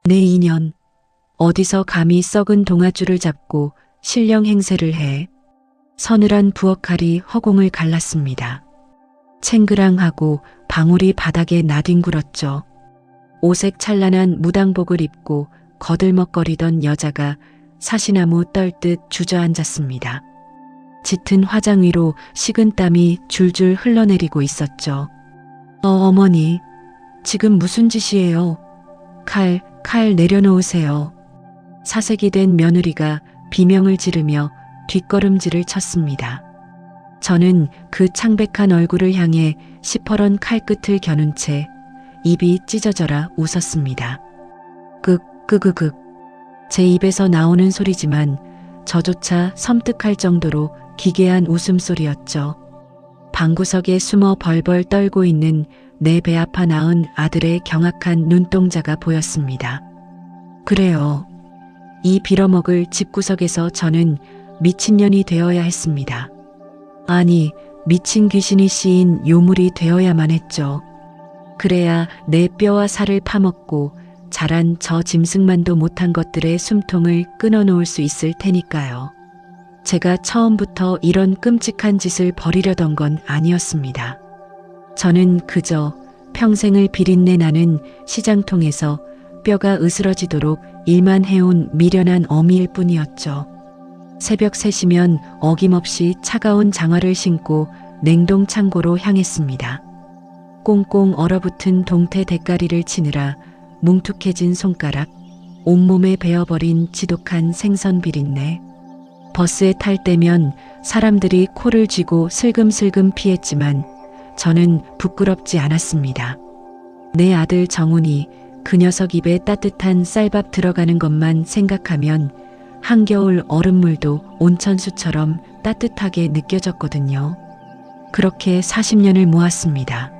내 인연. 어디서 감히 썩은 동아줄을 잡고 신령 행세를 해. 서늘한 부엌칼이 허공을 갈랐습니다. 챙그랑하고 방울이 바닥에 나뒹굴었죠. 오색 찬란한 무당복을 입고 거들먹거리던 여자가 사시나무 떨듯 주저앉았습니다. 짙은 화장 위로 식은땀이 줄줄 흘러내리고 있었죠. 어머니, 지금 무슨 짓이에요? 칼 내려놓으세요. 사색이 된 며느리가 비명을 지르며 뒷걸음질을 쳤습니다. 저는 그 창백한 얼굴을 향해 시퍼런 칼끝을 겨눈 채 입이 찢어져라 웃었습니다. 끄끄끄. 제 입에서 나오는 소리지만 저조차 섬뜩할 정도로 기괴한 웃음소리였죠. 방구석에 숨어 벌벌 떨고 있는 내 배 아파 낳은 아들의 경악한 눈동자가 보였습니다. 그래요. 이 빌어먹을 집구석에서 저는 미친년이 되어야 했습니다. 아니, 미친 귀신이 씌인 요물이 되어야만 했죠. 그래야 내 뼈와 살을 파먹고 자란 저 짐승만도 못한 것들의 숨통을 끊어놓을 수 있을 테니까요. 제가 처음부터 이런 끔찍한 짓을 벌이려던 건 아니었습니다. 저는 그저 평생을 비린내 나는 시장통에서 뼈가 으스러지도록 일만 해온 미련한 어미일 뿐이었죠. 새벽 3시면 어김없이 차가운 장화를 신고 냉동 창고로 향했습니다. 꽁꽁 얼어붙은 동태 대가리를 치느라 뭉툭해진 손가락, 온몸에 베어버린 지독한 생선 비린내. 버스에 탈 때면 사람들이 코를 쥐고 슬금슬금 피했지만 저는 부끄럽지 않았습니다. 내 아들 정훈이 그 녀석 입에 따뜻한 쌀밥 들어가는 것만 생각하면 한겨울 얼음물도 온천수처럼 따뜻하게 느껴졌거든요. 그렇게 40년을 모았습니다.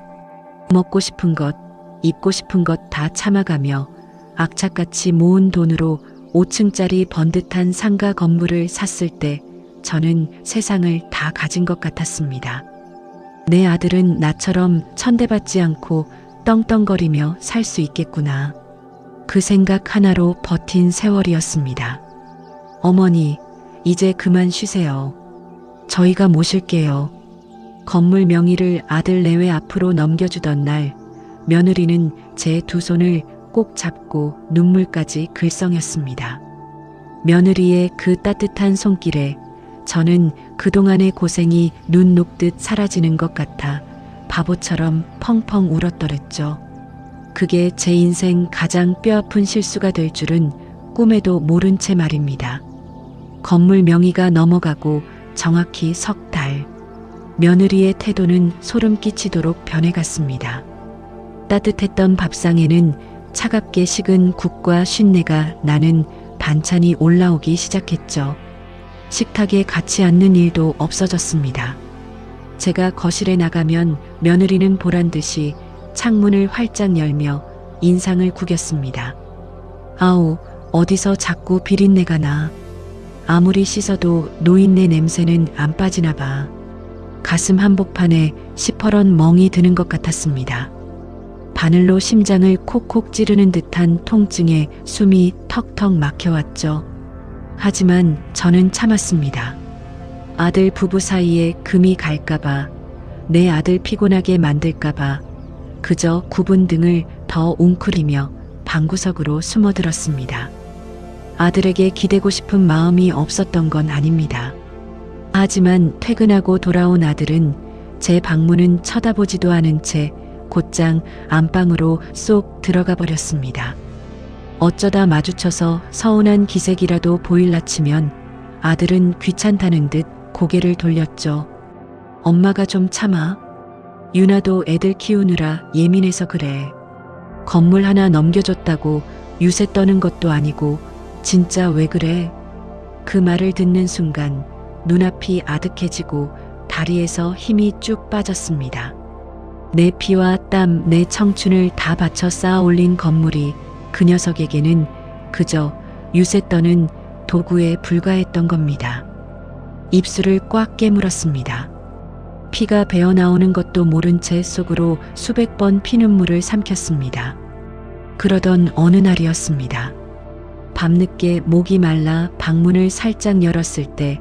먹고 싶은 것, 입고 싶은 것 다 참아가며 악착같이 모은 돈으로 5층짜리 번듯한 상가 건물을 샀을 때 저는 세상을 다 가진 것 같았습니다. 내 아들은 나처럼 천대받지 않고 떵떵거리며 살 수 있겠구나. 그 생각 하나로 버틴 세월이었습니다. 어머니, 이제 그만 쉬세요. 저희가 모실게요. 건물 명의를 아들 내외 앞으로 넘겨주던 날, 며느리는 제 두 손을 꼭 잡고 눈물까지 글썽였습니다. 며느리의 그 따뜻한 손길에 저는 그동안의 고생이 눈 녹듯 사라지는 것 같아 바보처럼 펑펑 울었더랬죠. 그게 제 인생 가장 뼈아픈 실수가 될 줄은 꿈에도 모른 채 말입니다. 건물 명의가 넘어가고 정확히 석 달. 며느리의 태도는 소름 끼치도록 변해갔습니다. 따뜻했던 밥상에는 차갑게 식은 국과 쉰내가 나는 반찬이 올라오기 시작했죠. 식탁에 같이 앉는 일도 없어졌습니다. 제가 거실에 나가면 며느리는 보란듯이 창문을 활짝 열며 인상을 구겼습니다. 아우, 어디서 자꾸 비린내가 나. 아무리 씻어도 노인네 냄새는 안 빠지나 봐. 가슴 한복판에 시퍼런 멍이 드는 것 같았습니다. 바늘로 심장을 콕콕 찌르는 듯한 통증에 숨이 턱턱 막혀왔죠. 하지만 저는 참았습니다. 아들 부부 사이에 금이 갈까봐, 내 아들 피곤하게 만들까봐 그저 굽은 등을 더 웅크리며 방구석으로 숨어들었습니다. 아들에게 기대고 싶은 마음이 없었던 건 아닙니다. 하지만 퇴근하고 돌아온 아들은 제 방문은 쳐다보지도 않은 채 곧장 안방으로 쏙 들어가 버렸습니다. 어쩌다 마주쳐서 서운한 기색이라도 보일라 치면 아들은 귀찮다는 듯 고개를 돌렸죠. 엄마가 좀 참아. 유나도 애들 키우느라 예민해서 그래. 건물 하나 넘겨줬다고 유세 떠는 것도 아니고 진짜 왜 그래? 그 말을 듣는 순간 눈앞이 아득해지고 다리에서 힘이 쭉 빠졌습니다. 내 피와 땀, 내 청춘을 다 바쳐 쌓아 올린 건물이 그 녀석에게는 그저 유세 떠는 도구에 불과했던 겁니다. 입술을 꽉 깨물었습니다. 피가 배어나오는 것도 모른 채 속으로 수백 번 피눈물을 삼켰습니다. 그러던 어느 날이었습니다. 밤늦게 목이 말라 방문을 살짝 열었을 때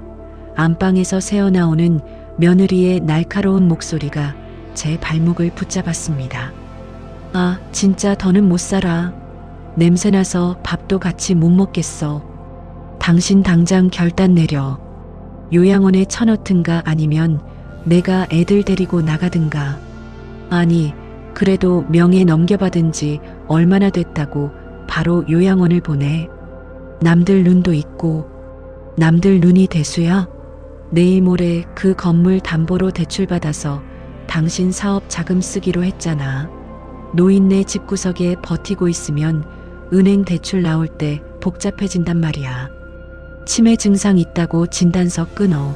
안방에서 새어나오는 며느리의 날카로운 목소리가 제 발목을 붙잡았습니다. 아, 진짜 더는 못 살아. 냄새나서 밥도 같이 못 먹겠어. 당신 당장 결단 내려. 요양원에 쳐넣든가 아니면 내가 애들 데리고 나가든가. 아니, 그래도 명예 넘겨받은 지 얼마나 됐다고 바로 요양원을 보내. 남들 눈도 있고 남들 눈이 대수야? 내일 모레 그 건물 담보로 대출받아서 당신 사업 자금 쓰기로 했잖아. 노인네 집구석에 버티고 있으면 은행 대출 나올 때 복잡해진단 말이야. 치매 증상 있다고 진단서 끊어.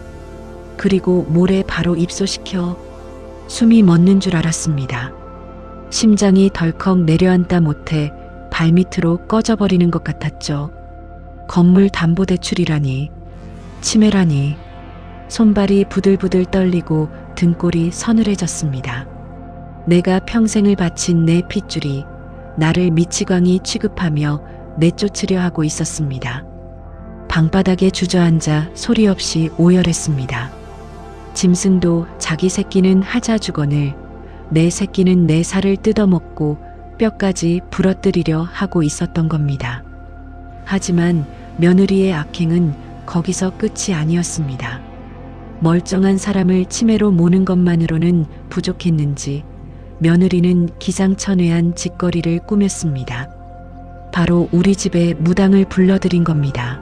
그리고 모레 바로 입소시켜. 숨이 멎는 줄 알았습니다. 심장이 덜컥 내려앉다 못해 발밑으로 꺼져버리는 것 같았죠. 건물 담보대출이라니, 치매라니. 손발이 부들부들 떨리고 등골이 서늘해졌습니다. 내가 평생을 바친 내 핏줄이 나를 미치광이 취급하며 내쫓으려 하고 있었습니다. 방바닥에 주저앉아 소리 없이 오열했습니다. 짐승도 자기 새끼는 하자주건을, 내 새끼는 내 살을 뜯어먹고 뼈까지 부러뜨리려 하고 있었던 겁니다. 하지만 며느리의 악행은 거기서 끝이 아니었습니다. 멀쩡한 사람을 치매로 모는 것만으로는 부족했는지 며느리는 기상천외한 짓거리를 꾸몄습니다. 바로 우리 집에 무당을 불러들인 겁니다.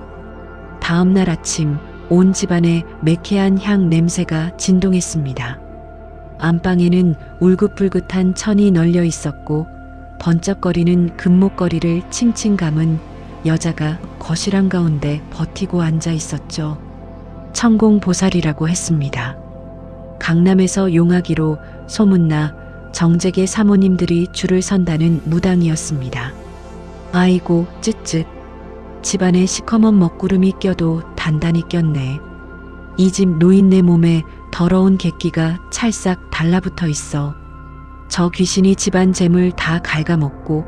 다음 날 아침 온 집안에 매캐한 향 냄새가 진동했습니다. 안방에는 울긋불긋한 천이 널려 있었고 번쩍거리는 금목걸이를 칭칭 감은 여자가 거실 한가운데 버티고 앉아 있었죠. 천공보살이라고 했습니다. 강남에서 용하기로 소문나 정재계 사모님들이 줄을 선다는 무당이었습니다. 아이고 쯧쯧. 집안에 시커먼 먹구름이 껴도 단단히 꼈네. 이 집 노인네 몸에 더러운 객기가 찰싹 달라붙어 있어. 저 귀신이 집안 재물 다 갉아먹고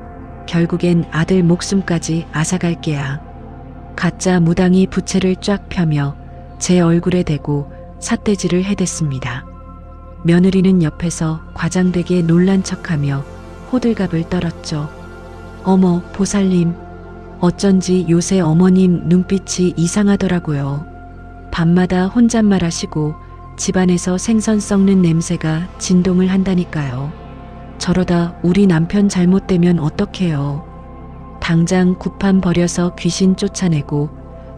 결국엔 아들 목숨까지 앗아갈 게야. 가짜 무당이 부채를 쫙 펴며 제 얼굴에 대고 삿대질을 해댔습니다. 며느리는 옆에서 과장되게 놀란 척하며 호들갑을 떨었죠. 어머, 보살님. 어쩐지 요새 어머님 눈빛이 이상하더라고요. 밤마다 혼잣말 하시고 집안에서 생선 썩는 냄새가 진동을 한다니까요. 저러다 우리 남편 잘못되면 어떡해요. 당장 구판 버려서 귀신 쫓아내고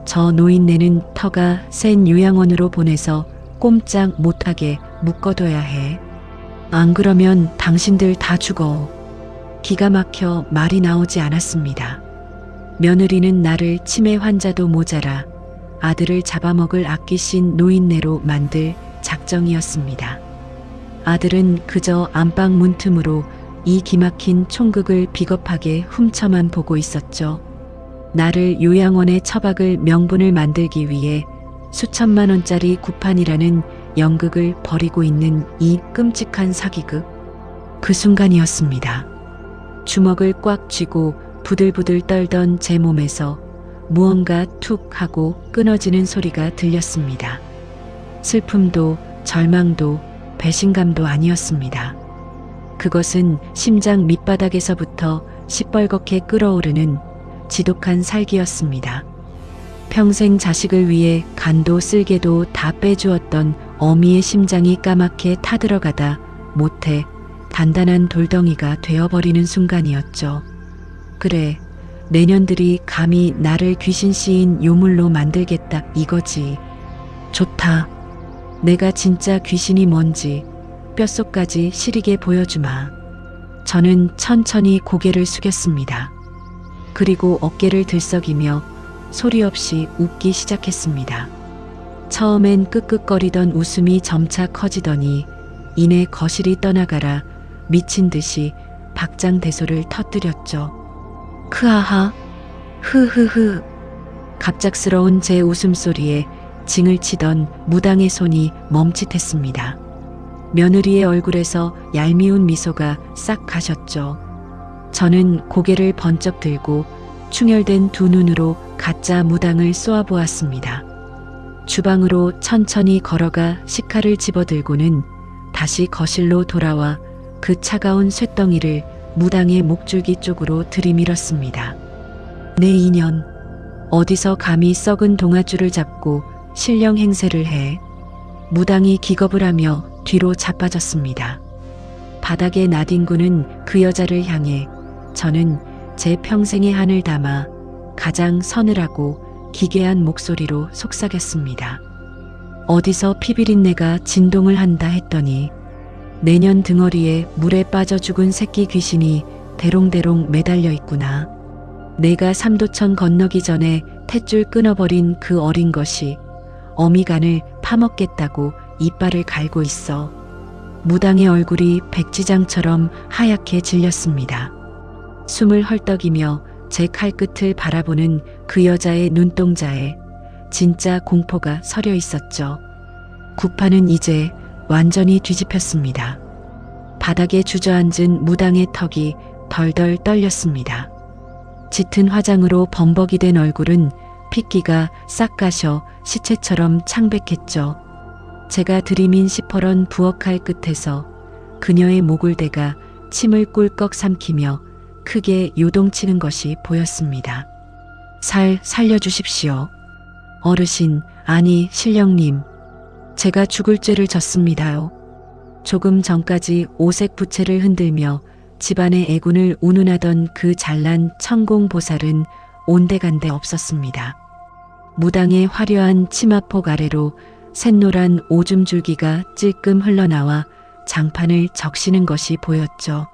저 노인네는 터가 센 요양원으로 보내서 꼼짝 못하게 묶어둬야 해. 안 그러면 당신들 다 죽어. 기가 막혀 말이 나오지 않았습니다. 며느리는 나를 치매 환자도 모자라 아들을 잡아먹을 아끼신 노인네로 만들 작정이었습니다. 아들은 그저 안방 문틈으로 이 기막힌 총극을 비겁하게 훔쳐만 보고 있었죠. 나를 요양원에 처박을 명분을 만들기 위해 수천만 원짜리 구판이라는 연극을 벌이고 있는 이 끔찍한 사기극. 그 순간이었습니다. 주먹을 꽉 쥐고 부들부들 떨던 제 몸에서 무언가 툭 하고 끊어지는 소리가 들렸습니다. 슬픔도 절망도 배신감도 아니었습니다. 그것은 심장 밑바닥에서부터 시뻘겋게 끓어오르는 지독한 살기였습니다. 평생 자식을 위해 간도 쓸개도 다 빼주었던 어미의 심장이 까맣게 타들어가다 못해 단단한 돌덩이가 되어버리는 순간이었죠. 그래, 내년들이 감히 나를 귀신 씌인 요물로 만들겠다 이거지. 좋다. 내가 진짜 귀신이 뭔지 뼛속까지 시리게 보여주마. 저는 천천히 고개를 숙였습니다. 그리고 어깨를 들썩이며 소리 없이 웃기 시작했습니다. 처음엔 끄끄거리던 웃음이 점차 커지더니 이내 거실이 떠나가라 미친 듯이 박장대소를 터뜨렸죠. 크하하, 흐흐흐. 갑작스러운 제 웃음소리에 징을 치던 무당의 손이 멈칫했습니다. 며느리의 얼굴에서 얄미운 미소가 싹 가셨죠. 저는 고개를 번쩍 들고 충혈된 두 눈으로 가짜 무당을 쏘아보았습니다. 주방으로 천천히 걸어가 식칼을 집어들고는 다시 거실로 돌아와 그 차가운 쇳덩이를 무당의 목줄기 쪽으로 들이밀었습니다. 내 인연, 어디서 감히 썩은 동아줄을 잡고 신령 행세를 해. 무당이 기겁을 하며 뒤로 자빠졌습니다. 바닥에 나뒹구는 그 여자를 향해 저는 제 평생의 한을 담아 가장 서늘하고 기괴한 목소리로 속삭였습니다. 어디서 피비린내가 진동을 한다 했더니 내년 등어리에 물에 빠져 죽은 새끼 귀신이 대롱대롱 매달려 있구나. 내가 삼도천 건너기 전에 탯줄 끊어버린 그 어린 것이 어미간을 파먹겠다고 이빨을 갈고 있어. 무당의 얼굴이 백지장처럼 하얗게 질렸습니다. 숨을 헐떡이며 제 칼끝을 바라보는 그 여자의 눈동자에 진짜 공포가 서려 있었죠. 구판은 이제 완전히 뒤집혔습니다. 바닥에 주저앉은 무당의 턱이 덜덜 떨렸습니다. 짙은 화장으로 범벅이 된 얼굴은 핏기가 싹 가셔 시체처럼 창백했죠. 제가 들이민 시퍼런 부엌칼 끝에서 그녀의 목을 대가 침을 꿀꺽 삼키며 크게 요동치는 것이 보였습니다. 살려주십시오. 어르신, 아니 신령님. 제가 죽을 죄를 졌습니다요. 조금 전까지 오색 부채를 흔들며 집안의 애군을 운운하던 그 잘난 천공보살은 온데간데 없었습니다. 무당의 화려한 치마폭 아래로 샛노란 오줌줄기가 찔끔 흘러나와 장판을 적시는 것이 보였죠.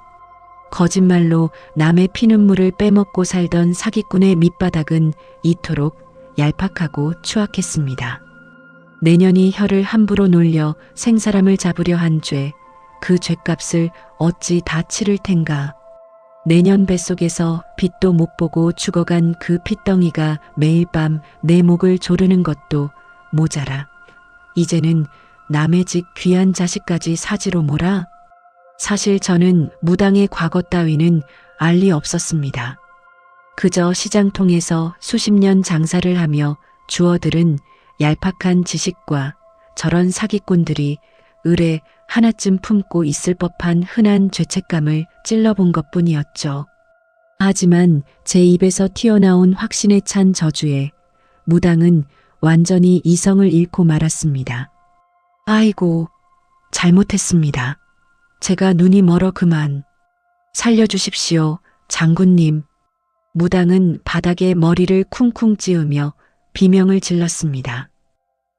거짓말로 남의 피눈물을 빼먹고 살던 사기꾼의 밑바닥은 이토록 얄팍하고 추악했습니다. 내년이 혀를 함부로 놀려 생사람을 잡으려 한 죄, 그 죄값을 어찌 다 치를 텐가. 내년 뱃속에서 빛도 못 보고 죽어간 그 핏덩이가 매일 밤 내 목을 조르는 것도 모자라. 이제는 남의 집 귀한 자식까지 사지로 몰아? 사실 저는 무당의 과거 따위는 알 리 없었습니다. 그저 시장통에서 수십 년 장사를 하며 주워들은 얄팍한 지식과 저런 사기꾼들이 을에 하나쯤 품고 있을 법한 흔한 죄책감을 찔러본 것뿐이었죠. 하지만 제 입에서 튀어나온 확신에 찬 저주에 무당은 완전히 이성을 잃고 말았습니다. 아이고, 잘못했습니다. 제가 눈이 멀어 그만. 살려주십시오, 장군님. 무당은 바닥에 머리를 쿵쿵 찌으며 비명을 질렀습니다.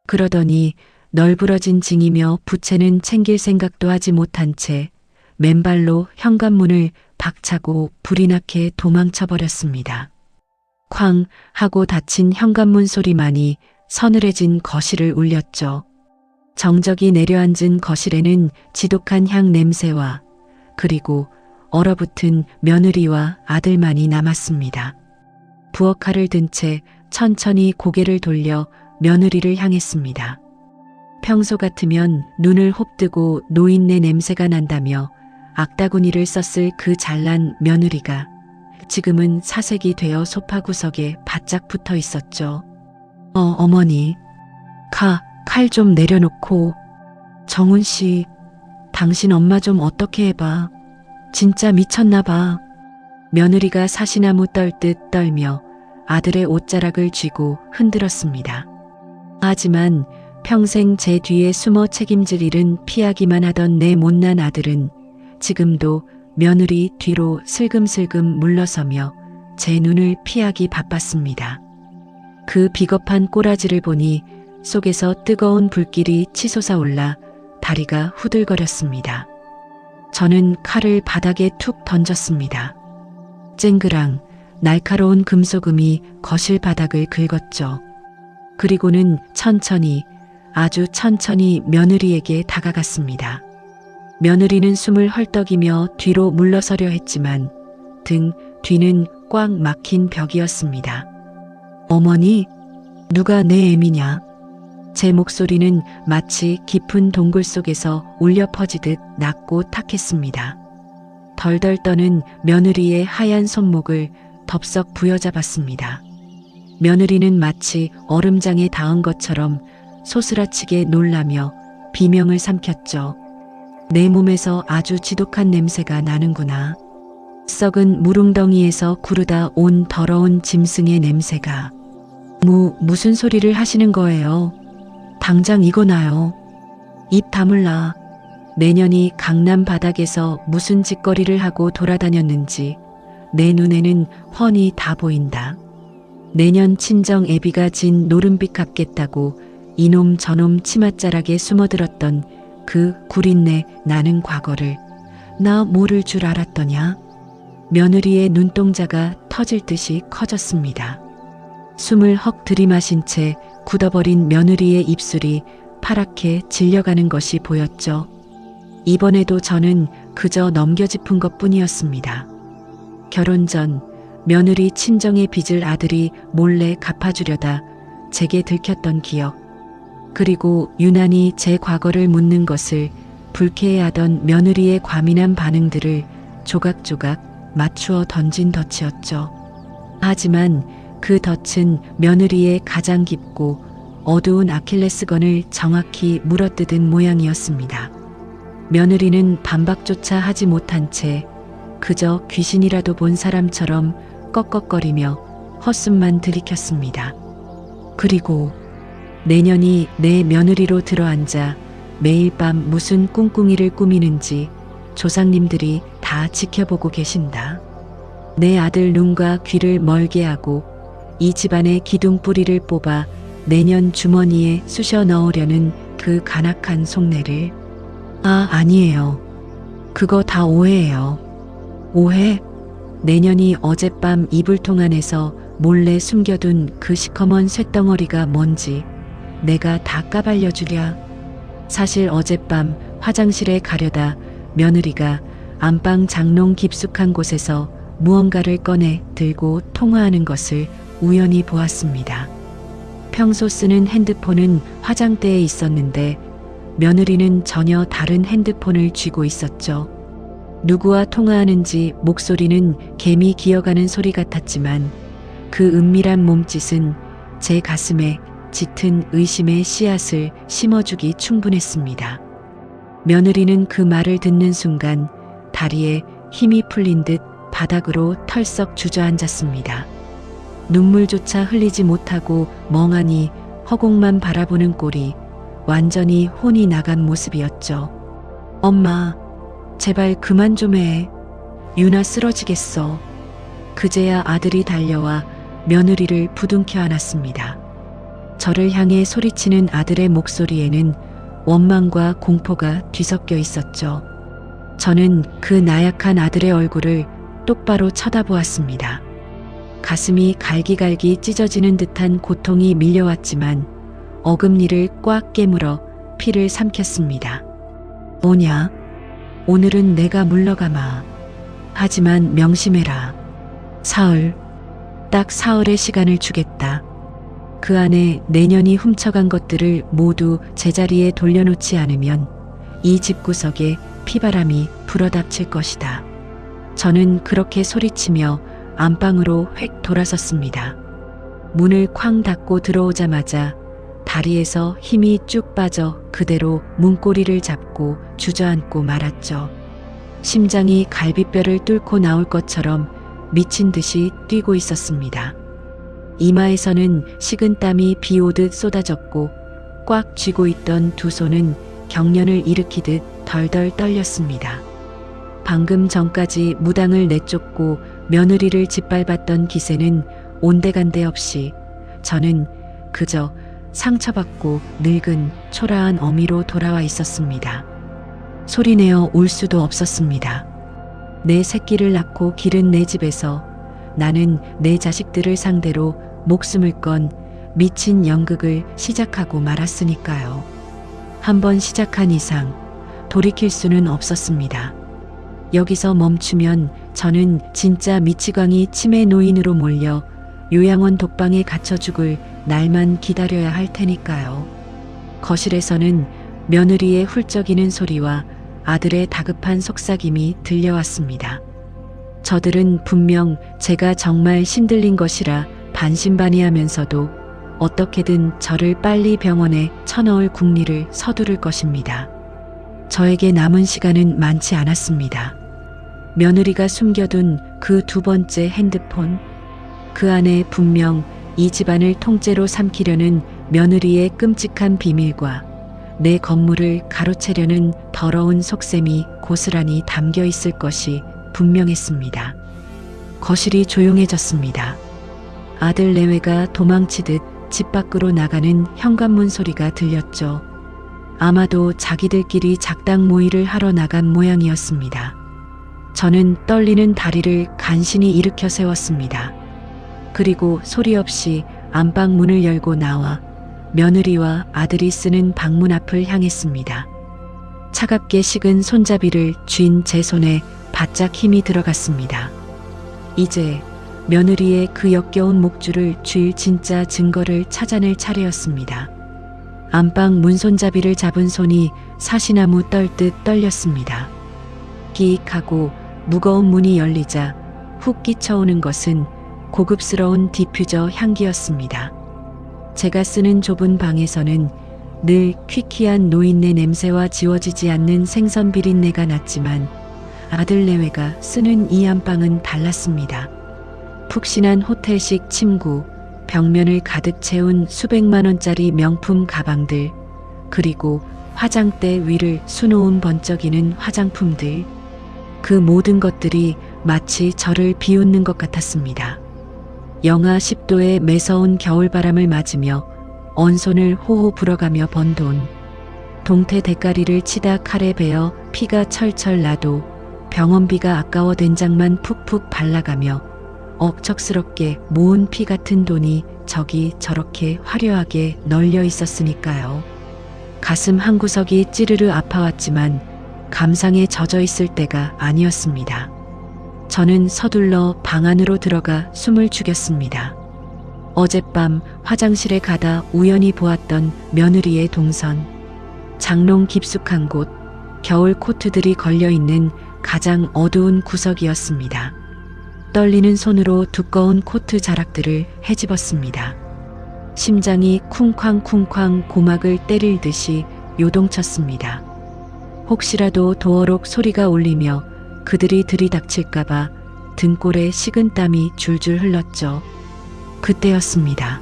그러더니 널브러진 징이며 부채는 챙길 생각도 하지 못한 채 맨발로 현관문을 박차고 불이 나게 도망쳐버렸습니다. 쾅 하고 닫힌 현관문 소리만이 서늘해진 거실을 울렸죠. 정적이 내려앉은 거실에는 지독한 향 냄새와 그리고 얼어붙은 며느리와 아들만이 남았습니다. 부엌칼을 든 채 천천히 고개를 돌려 며느리를 향했습니다. 평소 같으면 눈을 홉뜨고 노인네 냄새가 난다며 악다구니를 썼을 그 잘난 며느리가 지금은 사색이 되어 소파 구석에 바짝 붙어 있었죠. 어머니, 칼 좀 내려놓고. 정훈 씨, 당신 엄마 좀 어떻게 해봐. 진짜 미쳤나 봐. 며느리가 사시나무 떨듯 떨며 아들의 옷자락을 쥐고 흔들었습니다. 하지만 평생 제 뒤에 숨어 책임질 일은 피하기만 하던 내 못난 아들은 지금도 며느리 뒤로 슬금슬금 물러서며 제 눈을 피하기 바빴습니다. 그 비겁한 꼬라지를 보니 속에서 뜨거운 불길이 치솟아 올라 다리가 후들거렸습니다. 저는 칼을 바닥에 툭 던졌습니다. 쨍그랑 날카로운 금소금이 거실 바닥을 긁었죠. 그리고는 천천히, 아주 천천히 며느리에게 다가갔습니다. 며느리는 숨을 헐떡이며 뒤로 물러서려 했지만 등 뒤는 꽉 막힌 벽이었습니다. 어머니, 누가 내 애미냐? 제 목소리는 마치 깊은 동굴 속에서 울려 퍼지듯 낮고 탁했습니다. 덜덜 떠는 며느리의 하얀 손목을 덥석 부여잡았습니다. 며느리는 마치 얼음장에 닿은 것처럼 소스라치게 놀라며 비명을 삼켰죠. 내 몸에서 아주 지독한 냄새가 나는구나. 썩은 물웅덩이에서 구르다 온 더러운 짐승의 냄새가. 무슨 소리를 하시는 거예요? 당장 이거 놔요. 입 다물라. 내년이 강남 바닥에서 무슨 짓거리를 하고 돌아다녔는지 내 눈에는 훤히 다 보인다. 내년 친정 애비가 진 노름빛 갚겠다고 이놈 저놈 치맛자락에 숨어들었던 그 구린내 나는 과거를 나 모를 줄 알았더냐. 며느리의 눈동자가 터질 듯이 커졌습니다. 숨을 헉 들이마신 채 굳어버린 며느리의 입술이 파랗게 질려가는 것이 보였죠. 이번에도 저는 그저 넘겨짚은 것뿐이었습니다. 결혼 전 며느리 친정의 빚을 아들이 몰래 갚아주려다 제게 들켰던 기억, 그리고 유난히 제 과거를 묻는 것을 불쾌해하던 며느리의 과민한 반응들을 조각조각 맞추어 던진 덫이었죠. 하지만 그 덫은 며느리의 가장 깊고 어두운 아킬레스건을 정확히 물어뜯은 모양이었습니다. 며느리는 반박조차 하지 못한 채 그저 귀신이라도 본 사람처럼 꺽꺽거리며 헛숨만 들이켰습니다. 그리고 내년이 내 며느리로 들어앉아 매일 밤 무슨 꿍꿍이를 꾸미는지 조상님들이 다 지켜보고 계신다. 내 아들 눈과 귀를 멀게 하고 이 집안의 기둥뿌리를 뽑아 내년 주머니에 쑤셔 넣으려는 그 간악한 속내를. 아니에요. 그거 다 오해예요. 오해? 내년이 어젯밤 이불통 안에서 몰래 숨겨둔 그 시커먼 쇳덩어리가 뭔지 내가 다 까발려주랴. 사실 어젯밤 화장실에 가려다 며느리가 안방 장롱 깊숙한 곳에서 무언가를 꺼내 들고 통화하는 것을 우연히 보았습니다. 평소 쓰는 핸드폰은 화장대에 있었는데 며느리는 전혀 다른 핸드폰을 쥐고 있었죠. 누구와 통화하는지 목소리는 개미 기어가는 소리 같았지만 그 은밀한 몸짓은 제 가슴에 짙은 의심의 씨앗을 심어주기 충분했습니다. 며느리는 그 말을 듣는 순간 다리에 힘이 풀린 듯 바닥으로 털썩 주저앉았습니다. 눈물조차 흘리지 못하고 멍하니 허공만 바라보는 꼴이 완전히 혼이 나간 모습이었죠. 엄마, 제발 그만 좀 해. 유나 쓰러지겠어. 그제야 아들이 달려와 며느리를 부둥켜 안았습니다. 저를 향해 소리치는 아들의 목소리에는 원망과 공포가 뒤섞여 있었죠. 저는 그 나약한 아들의 얼굴을 똑바로 쳐다보았습니다. 가슴이 갈기갈기 찢어지는 듯한 고통이 밀려왔지만 어금니를 꽉 깨물어 피를 삼켰습니다. 뭐냐? 오늘은 내가 물러가마. 하지만 명심해라. 사흘, 딱 사흘의 시간을 주겠다. 그 안에 내년이 훔쳐간 것들을 모두 제자리에 돌려놓지 않으면 이 집구석에 피바람이 불어닥칠 것이다. 저는 그렇게 소리치며 안방으로 획 돌아섰습니다. 문을 쾅 닫고 들어오자마자 다리에서 힘이 쭉 빠져 그대로 문고리를 잡고 주저앉고 말았죠. 심장이 갈비뼈를 뚫고 나올 것처럼 미친 듯이 뛰고 있었습니다. 이마에서는 식은땀이 비 오듯 쏟아졌고 꽉 쥐고 있던 두 손은 경련을 일으키듯 덜덜 떨렸습니다. 방금 전까지 무당을 내쫓고 며느리를 짓밟았던 기세는 온데간데 없이 저는 그저 상처받고 늙은 초라한 어미로 돌아와 있었습니다. 소리내어 울 수도 없었습니다. 내 새끼를 낳고 기른 내 집에서 나는 내 자식들을 상대로 목숨을 건 미친 연극을 시작하고 말았으니까요. 한번 시작한 이상 돌이킬 수는 없었습니다. 여기서 멈추면 저는 진짜 미치광이 치매 노인으로 몰려 요양원 독방에 갇혀 죽을 날만 기다려야 할 테니까요. 거실에서는 며느리의 훌쩍이는 소리와 아들의 다급한 속삭임이 들려왔습니다. 저들은 분명 제가 정말 신들린 것이라 반신반의하면서도 어떻게든 저를 빨리 병원에 쳐넣을 궁리를 서두를 것입니다. 저에게 남은 시간은 많지 않았습니다. 며느리가 숨겨둔 그 두 번째 핸드폰, 그 안에 분명 이 집안을 통째로 삼키려는 며느리의 끔찍한 비밀과 내 건물을 가로채려는 더러운 속셈이 고스란히 담겨 있을 것이 분명했습니다. 거실이 조용해졌습니다. 아들 내외가 도망치듯 집 밖으로 나가는 현관문 소리가 들렸죠. 아마도 자기들끼리 작당 모의를 하러 나간 모양이었습니다. 저는 떨리는 다리를 간신히 일으켜 세웠습니다. 그리고 소리 없이 안방 문을 열고 나와 며느리와 아들이 쓰는 방문 앞을 향했습니다. 차갑게 식은 손잡이를 쥔 제 손에 바짝 힘이 들어갔습니다. 이제 며느리의 그 역겨운 목줄을 쥘 진짜 증거를 찾아낼 차례였습니다. 안방 문손잡이를 잡은 손이 사시나무 떨듯 떨렸습니다. 끼익하고 무거운 문이 열리자 훅 끼쳐오는 것은 고급스러운 디퓨저 향기였습니다. 제가 쓰는 좁은 방에서는 늘 퀴퀴한 노인네 냄새와 지워지지 않는 생선 비린내가 났지만 아들 내외가 쓰는 이 안방은 달랐습니다. 푹신한 호텔식 침구, 벽면을 가득 채운 수백만 원짜리 명품 가방들, 그리고 화장대 위를 수놓은 번쩍이는 화장품들, 그 모든 것들이 마치 저를 비웃는 것 같았습니다. 영하 10도의 매서운 겨울바람을 맞으며 언손을 호호 불어가며 번 돈, 동태 대가리를 치다 칼에 베어 피가 철철 나도 병원비가 아까워 된장만 푹푹 발라가며 억척스럽게 모은 피 같은 돈이 저기 저렇게 화려하게 널려 있었으니까요. 가슴 한구석이 찌르르 아파왔지만 감상에 젖어 있을 때가 아니었습니다. 저는 서둘러 방 안으로 들어가 숨을 죽였습니다. 어젯밤 화장실에 가다 우연히 보았던 며느리의 동선, 장롱 깊숙한 곳, 겨울 코트들이 걸려있는 가장 어두운 구석이었습니다. 떨리는 손으로 두꺼운 코트 자락들을 헤집었습니다. 심장이 쿵쾅쿵쾅 고막을 때릴 듯이 요동쳤습니다. 혹시라도 도어록 소리가 울리며 그들이 들이닥칠까봐 등골에 식은 땀이 줄줄 흘렀죠. 그때였습니다.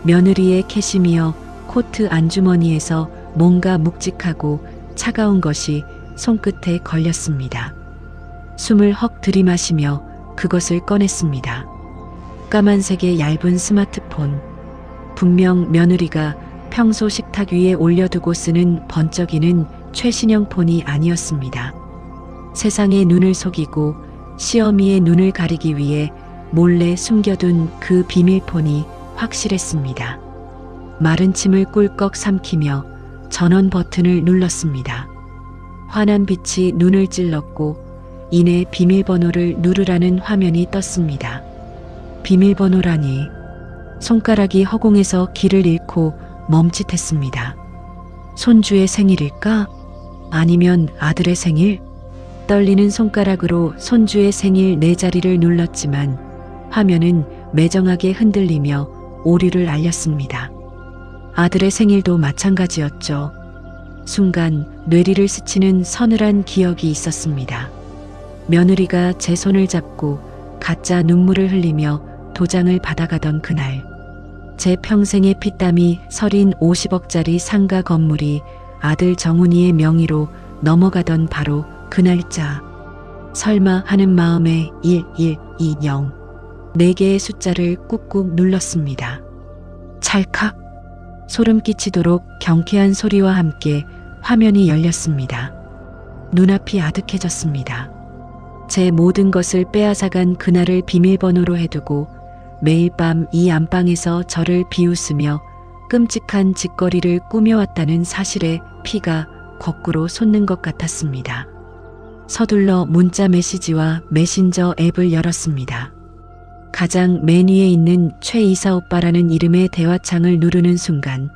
며느리의 캐시미어 코트 안주머니에서 뭔가 묵직하고 차가운 것이 손끝에 걸렸습니다. 숨을 헉 들이마시며 그것을 꺼냈습니다. 까만색의 얇은 스마트폰. 분명 며느리가 평소 식탁 위에 올려두고 쓰는 번쩍이는 최신형 폰이 아니었습니다. 세상의 눈을 속이고 시어미의 눈을 가리기 위해 몰래 숨겨둔 그 비밀폰이 확실했습니다. 마른 침을 꿀꺽 삼키며 전원 버튼을 눌렀습니다. 환한 빛이 눈을 찔렀고 이내 비밀번호를 누르라는 화면이 떴습니다. 비밀번호라니. 손가락이 허공에서 길을 잃고 멈칫했습니다. 손주의 생일일까? 아니면 아들의 생일? 떨리는 손가락으로 손주의 생일 네 자리를 눌렀지만 화면은 매정하게 흔들리며 오류를 알렸습니다. 아들의 생일도 마찬가지였죠. 순간 뇌리를 스치는 서늘한 기억이 있었습니다. 며느리가 제 손을 잡고 가짜 눈물을 흘리며 도장을 받아가던 그날, 제 평생의 피땀이 서린 50억짜리 상가 건물이 아들 정훈이의 명의로 넘어가던 바로 그 날짜. 설마 하는 마음에 1120 4개의 숫자를 꾹꾹 눌렀습니다. 찰칵. 소름 끼치도록 경쾌한 소리와 함께 화면이 열렸습니다. 눈앞이 아득해졌습니다. 제 모든 것을 빼앗아간 그날을 비밀번호로 해두고 매일 밤 이 안방에서 저를 비웃으며 끔찍한 짓거리를 꾸며왔다는 사실에 피가 거꾸로 솟는 것 같았습니다. 서둘러 문자 메시지와 메신저 앱을 열었습니다. 가장 맨 위에 있는 최 이사 오빠라는 이름의 대화창을 누르는 순간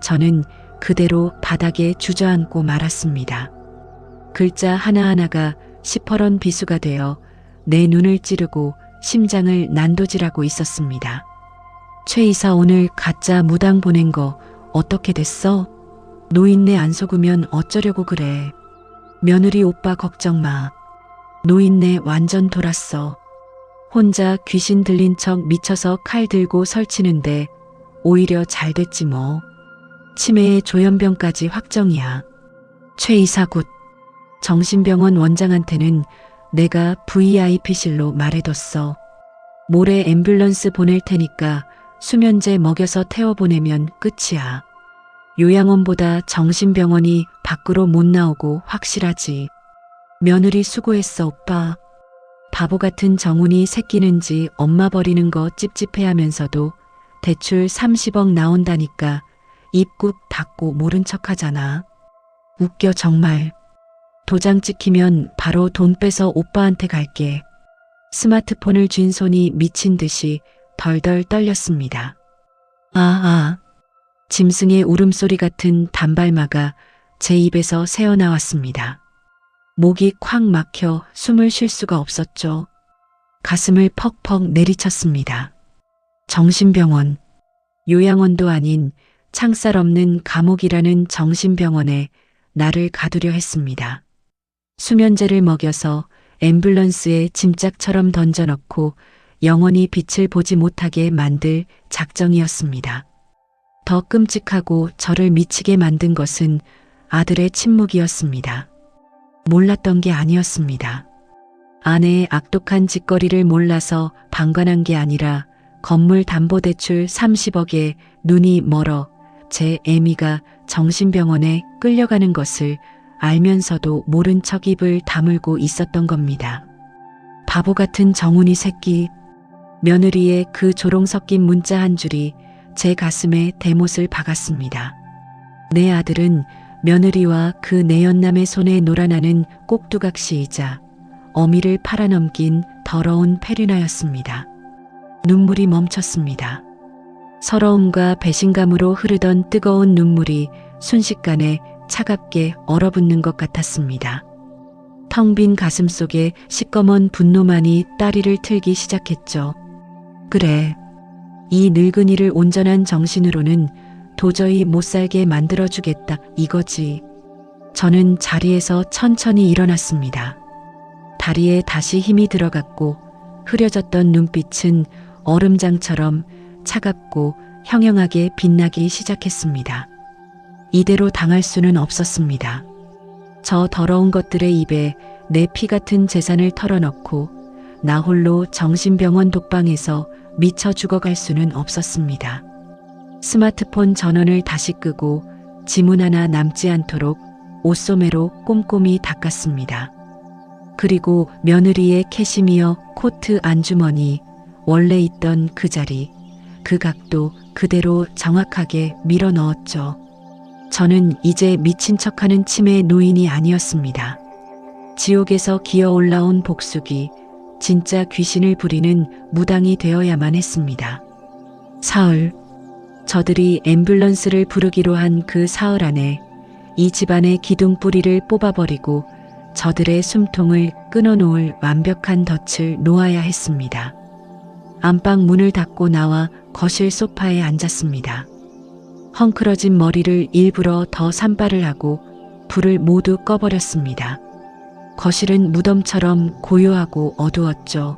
저는 그대로 바닥에 주저앉고 말았습니다. 글자 하나하나가 시퍼런 비수가 되어 내 눈을 찌르고 심장을 난도질하고 있었습니다. 최 이사 오늘 가짜 무당 보낸 거 어떻게 됐어? 노인네 안 속으면 어쩌려고 그래. 며느리 오빠 걱정 마. 노인네 완전 돌았어. 혼자 귀신 들린 척 미쳐서 칼 들고 설치는데 오히려 잘 됐지 뭐. 치매에 조현병까지 확정이야. 최 이사 굿. 정신병원 원장한테는 내가 VIP실로 말해뒀어. 모레 앰뷸런스 보낼 테니까 수면제 먹여서 태워보내면 끝이야. 요양원보다 정신병원이 밖으로 못 나오고 확실하지. 며느리 수고했어 오빠. 바보 같은 정훈이 새끼는지 엄마 버리는 거 찝찝해하면서도 대출 30억 나온다니까 입 꾹 닫고 모른 척하잖아. 웃겨 정말. 도장 찍히면 바로 돈 빼서 오빠한테 갈게. 스마트폰을 쥔 손이 미친 듯이 덜덜 떨렸습니다. 짐승의 울음소리 같은 단발마가 제 입에서 새어나왔습니다. 목이 콱 막혀 숨을 쉴 수가 없었죠. 가슴을 퍽퍽 내리쳤습니다. 정신병원, 요양원도 아닌 창살 없는 감옥이라는 정신병원에 나를 가두려 했습니다. 수면제를 먹여서 앰뷸런스에 짐짝처럼 던져넣고 영원히 빛을 보지 못하게 만들 작정이었습니다. 더 끔찍하고 저를 미치게 만든 것은 아들의 침묵이었습니다. 몰랐던 게 아니었습니다. 아내의 악독한 짓거리를 몰라서 방관한 게 아니라 건물 담보대출 30억에 눈이 멀어 제 애미가 정신병원에 끌려가는 것을 알면서도 모른 척 입을 다물고 있었던 겁니다. 바보 같은 정훈이 새끼. 며느리의 그 조롱 섞인 문자 한 줄이 제 가슴에 대못을 박았습니다. 내 아들은 며느리와 그 내연남의 손에 놀아나는 꼭두각시이자 어미를 팔아넘긴 더러운 페류나였습니다. 눈물이 멈췄습니다. 서러움과 배신감으로 흐르던 뜨거운 눈물이 순식간에 차갑게 얼어붙는 것 같았습니다. 텅 빈 가슴 속에 시꺼먼 분노만이 따리를 틀기 시작했죠. 그래, 이 늙은이를 온전한 정신으로는 도저히 못 살게 만들어주겠다 이거지. 저는 자리에서 천천히 일어났습니다. 다리에 다시 힘이 들어갔고 흐려졌던 눈빛은 얼음장처럼 차갑고 형형하게 빛나기 시작했습니다. 이대로 당할 수는 없었습니다. 저 더러운 것들의 입에 내 피 같은 재산을 털어넣고 나 홀로 정신병원 독방에서 미쳐 죽어갈 수는 없었습니다. 스마트폰 전원을 다시 끄고 지문 하나 남지 않도록 옷소매로 꼼꼼히 닦았습니다. 그리고 며느리의 캐시미어 코트 안주머니, 원래 있던 그 자리, 그 각도 그대로 정확하게 밀어 넣었죠. 저는 이제 미친 척하는 치매의 노인이 아니었습니다. 지옥에서 기어 올라온 복수기, 진짜 귀신을 부리는 무당이 되어야만 했습니다. 사흘, 저들이 앰뷸런스를 부르기로 한 그 사흘 안에 이 집안의 기둥뿌리를 뽑아버리고 저들의 숨통을 끊어놓을 완벽한 덫을 놓아야 했습니다. 안방 문을 닫고 나와 거실 소파에 앉았습니다. 헝클어진 머리를 일부러 더 산발을 하고 불을 모두 꺼버렸습니다. 거실은 무덤처럼 고요하고 어두웠죠.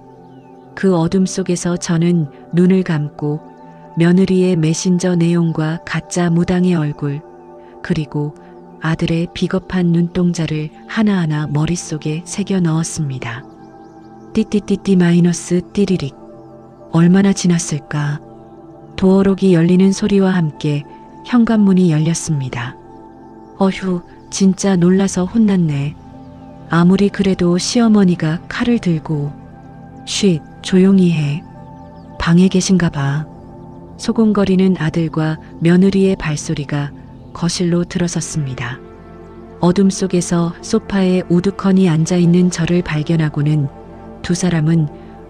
그 어둠 속에서 저는 눈을 감고 며느리의 메신저 내용과 가짜 무당의 얼굴, 그리고 아들의 비겁한 눈동자를 하나하나 머릿속에 새겨 넣었습니다. 띠띠띠띠 마이너스 띠리릭. 얼마나 지났을까. 도어록이 열리는 소리와 함께 현관문이 열렸습니다. 어휴, 진짜 놀라서 혼났네. 아무리 그래도 시어머니가 칼을 들고 쉿, 조용히 해. 방에 계신가 봐. 소곤거리는 아들과 며느리의 발소리가 거실로 들어섰습니다. 어둠 속에서 소파에 우두커니 앉아있는 저를 발견하고는 두 사람은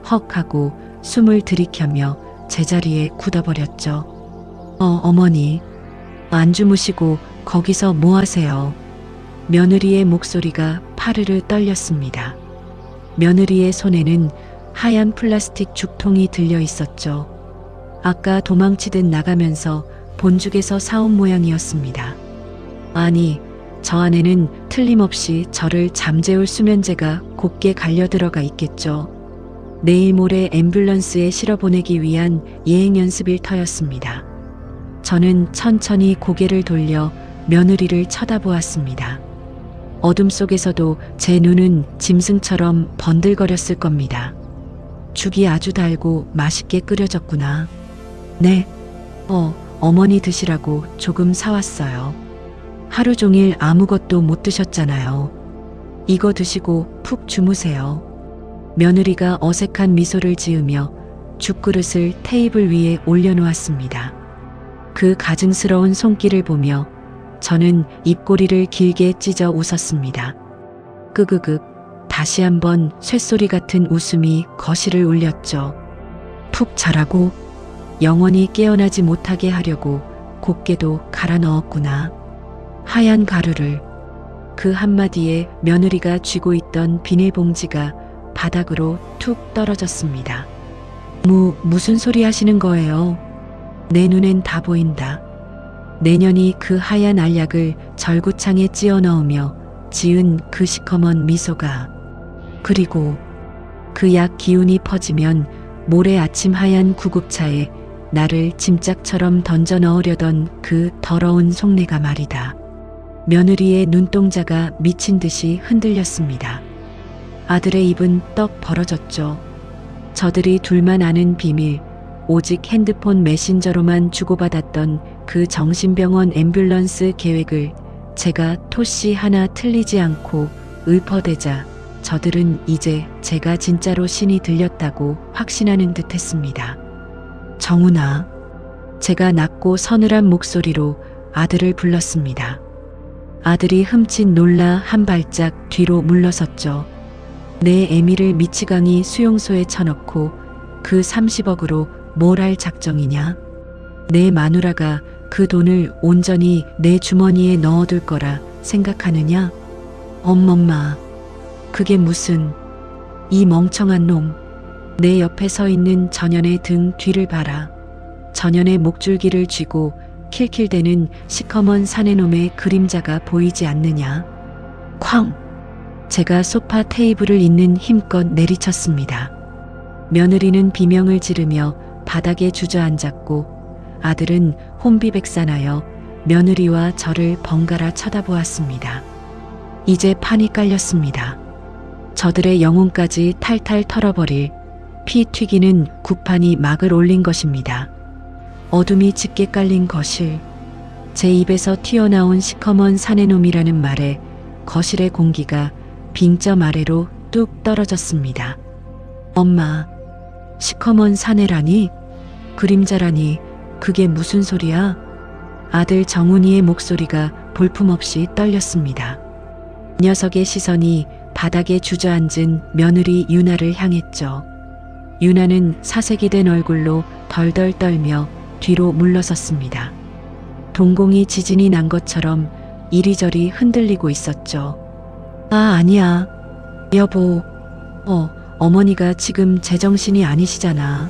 헉 하고 숨을 들이켜며 제자리에 굳어버렸죠. 어머니, 안 주무시고 거기서 뭐 하세요? 며느리의 목소리가 파르르 떨렸습니다. 며느리의 손에는 하얀 플라스틱 죽통이 들려 있었죠. 아까 도망치듯 나가면서 본죽에서 사온 모양이었습니다. 아니, 저 안에는 틀림없이 저를 잠재울 수면제가 곱게 갈려 들어가 있겠죠. 내일 모레 앰뷸런스에 실어보내기 위한 예행 연습일 터였습니다. 저는 천천히 고개를 돌려 며느리를 쳐다보았습니다. 어둠 속에서도 제 눈은 짐승처럼 번들거렸을 겁니다. 죽이 아주 달고 맛있게 끓여졌구나. 네. 어머니 드시라고 조금 사왔어요. 하루 종일 아무것도 못 드셨잖아요. 이거 드시고 푹 주무세요. 며느리가 어색한 미소를 지으며 죽그릇을 테이블 위에 올려놓았습니다. 그 가증스러운 손길을 보며 저는 입꼬리를 길게 찢어 웃었습니다. 끄그극, 다시 한번 쇳소리 같은 웃음이 거실을 울렸죠. 푹 자라고 영원히 깨어나지 못하게 하려고 곱게도 갈아 넣었구나. 하얀 가루를. 그 한마디에 며느리가 쥐고 있던 비닐봉지가 바닥으로 툭 떨어졌습니다. 무슨 소리 하시는 거예요? 내 눈엔 다 보인다. 내년이 그 하얀 알약을 절구창에 찌어 넣으며 지은 그 시커먼 미소가. 그리고 그 약 기운이 퍼지면 모레 아침 하얀 구급차에 나를 짐짝처럼 던져 넣으려던 그 더러운 속내가 말이다. 며느리의 눈동자가 미친 듯이 흔들렸습니다. 아들의 입은 떡 벌어졌죠. 저들이 둘만 아는 비밀, 오직 핸드폰 메신저로만 주고받았던 그 정신병원 앰뷸런스 계획을 제가 토씨 하나 틀리지 않고 읊어대자 저들은 이제 제가 진짜로 신이 들렸다고 확신하는 듯 했습니다. 정훈아. 제가 낮고 서늘한 목소리로 아들을 불렀습니다. 아들이 흠칫 놀라 한 발짝 뒤로 물러섰죠. 내 애미를 미치광이 수용소에 쳐넣고 그 30억으로 뭘 할 작정이냐? 내 마누라가 그 돈을 온전히 내 주머니에 넣어둘 거라 생각하느냐? 엄마, 그게 무슨... 이 멍청한 놈. 내 옆에 서 있는 전현의 등 뒤를 봐라. 전현의 목줄기를 쥐고 킬킬대는 시커먼 사내놈의 그림자가 보이지 않느냐? 쾅! 제가 소파 테이블을 잇는 힘껏 내리쳤습니다. 며느리는 비명을 지르며 바닥에 주저앉았고 아들은 혼비백산하여 며느리와 저를 번갈아 쳐다보았습니다. 이제 판이 깔렸습니다. 저들의 영혼까지 탈탈 털어버릴 피 튀기는 구판이 막을 올린 것입니다. 어둠이 짙게 깔린 거실. 제 입에서 튀어나온 시커먼 사내놈이라는 말에 거실의 공기가 빙점 아래로 뚝 떨어졌습니다. 엄마, 시커먼 사내라니? 그림자라니? 그게 무슨 소리야? 아들 정훈이의 목소리가 볼품없이 떨렸습니다. 녀석의 시선이 바닥에 주저앉은 며느리 유나를 향했죠. 유나는 사색이 된 얼굴로 덜덜 떨며 뒤로 물러섰습니다. 동공이 지진이 난 것처럼 이리저리 흔들리고 있었죠. 아니야. 여보, 어머니가 지금 제정신이 아니시잖아.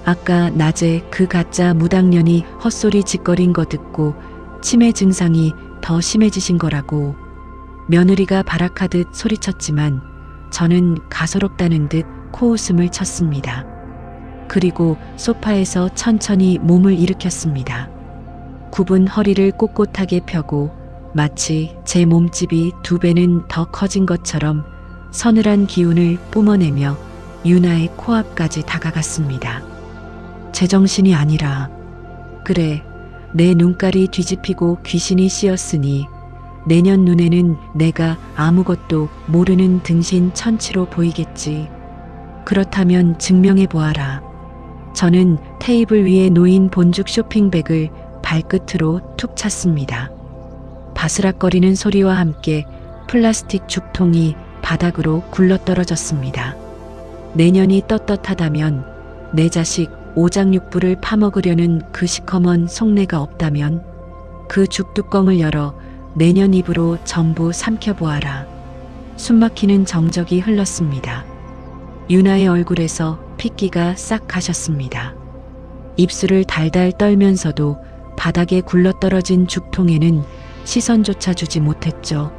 아까 낮에 그 가짜 무당년이 헛소리 짓거린 거 듣고 치매 증상이 더 심해지신 거라고. 며느리가 발악하듯 소리쳤지만 저는 가소롭다는 듯 코웃음을 쳤습니다. 그리고 소파에서 천천히 몸을 일으켰습니다. 굽은 허리를 꼿꼿하게 펴고 마치 제 몸집이 2배는 더 커진 것처럼 서늘한 기운을 뿜어내며 유나의 코앞까지 다가갔습니다. 제정신이 아니라, 그래, 내 눈깔이 뒤집히고 귀신이 씌었으니 내년 눈에는 내가 아무것도 모르는 등신 천치로 보이겠지. 그렇다면 증명해 보아라. 저는 테이블 위에 놓인 본죽 쇼핑백을 발끝으로 툭 찼습니다. 바스락거리는 소리와 함께 플라스틱 죽통이 바닥으로 굴러떨어졌습니다. 내년이 떳떳하다면, 내 자식 오장육부를 파먹으려는 그 시커먼 속내가 없다면, 그 죽뚜껑을 열어 내년 입으로 전부 삼켜보아라. 숨막히는 정적이 흘렀습니다. 유나의 얼굴에서 핏기가 싹 가셨습니다. 입술을 달달 떨면서도 바닥에 굴러떨어진 죽통에는 시선조차 주지 못했죠.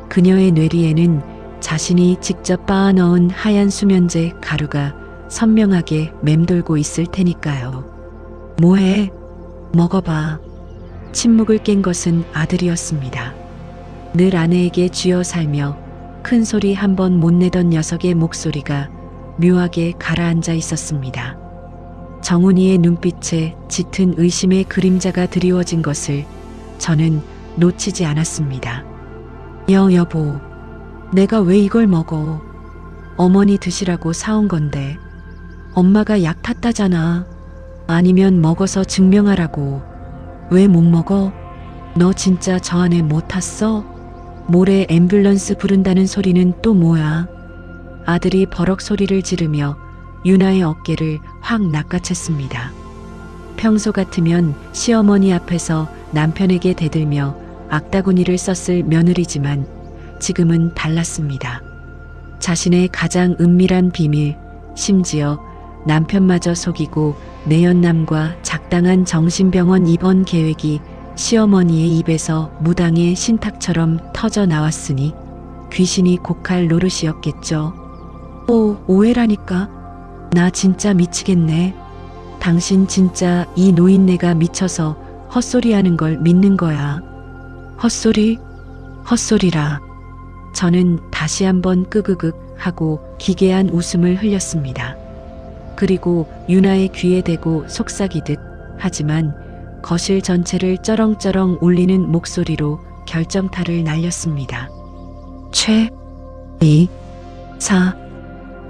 그녀의 뇌리에는 자신이 직접 빻아 넣은 하얀 수면제 가루가 선명하게 맴돌고 있을 테니까요. 뭐해? 먹어봐. 침묵을 깬 것은 아들이었습니다. 늘 아내에게 쥐어 살며 큰 소리 한 번 못 내던 녀석의 목소리가 묘하게 가라앉아 있었습니다. 정훈이의 눈빛에 짙은 의심의 그림자가 드리워진 것을 저는 놓치지 않았습니다. 여보, 내가 왜 이걸 먹어? 어머니 드시라고 사온 건데. 엄마가 약 탔다잖아. 아니면 먹어서 증명하라고. 왜 못 먹어? 너 진짜 저 안에 못 탔어? 모레 앰뷸런스 부른다는 소리는 또 뭐야? 아들이 버럭 소리를 지르며 유나의 어깨를 확 낚아챘습니다. 평소 같으면 시어머니 앞에서 남편에게 대들며 악다구니를 썼을 며느리지만 지금은 달랐습니다. 자신의 가장 은밀한 비밀, 심지어 남편마저 속이고 내연남과 작당한 정신병원 입원 계획이 시어머니의 입에서 무당의 신탁처럼 터져 나왔으니 귀신이 곡할 노릇이었겠죠. 오해라니까. 나 진짜 미치겠네. 당신 진짜 이 노인네가 미쳐서 헛소리하는 걸 믿는 거야. 헛소리? 헛소리라. 저는 다시 한번 끄그극 하고 기괴한 웃음을 흘렸습니다. 그리고 유나의 귀에 대고 속삭이듯 하지만 거실 전체를 쩌렁쩌렁 울리는 목소리로 결정타를 날렸습니다. 사.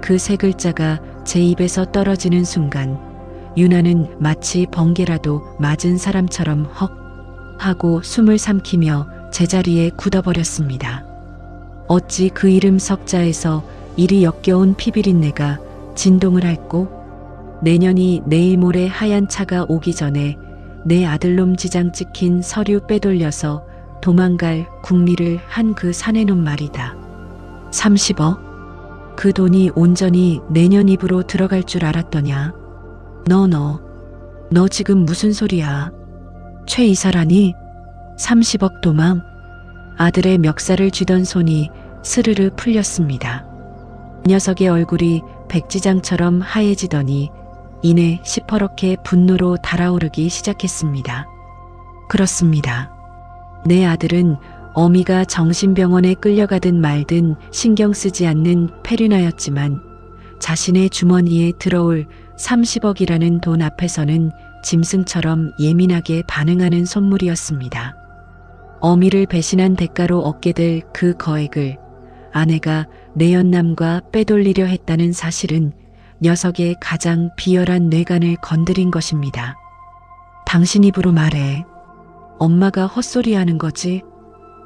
그 세 글자가 제 입에서 떨어지는 순간 유나는 마치 번개라도 맞은 사람처럼 헉 하고 숨을 삼키며 제자리에 굳어버렸습니다. 어찌 그 이름 석자에서 이리 역겨운 피비린내가 진동을 할꼬? 내년이 내일 모레 하얀 차가 오기 전에 내 아들놈 지장 찍힌 서류 빼돌려서 도망갈 국리를 한 그 사내놈 말이다. 30억? 그 돈이 온전히 내년 입으로 들어갈 줄 알았더냐? 너 지금 무슨 소리야? 최 이사라니? 30억 도망? 아들의 멱살을 쥐던 손이 스르르 풀렸습니다. 녀석의 얼굴이 백지장처럼 하얘지더니 이내 시퍼렇게 분노로 달아오르기 시작했습니다. 그렇습니다. 내 아들은 어미가 정신병원에 끌려가든 말든 신경 쓰지 않는 페류나였지만 자신의 주머니에 들어올 30억이라는 돈 앞에서는 짐승처럼 예민하게 반응하는 손물이었습니다. 어미를 배신한 대가로 얻게 될 그 거액을 아내가 내연남과 빼돌리려 했다는 사실은 녀석의 가장 비열한 뇌관을 건드린 것입니다. 당신 입으로 말해. 엄마가 헛소리하는 거지?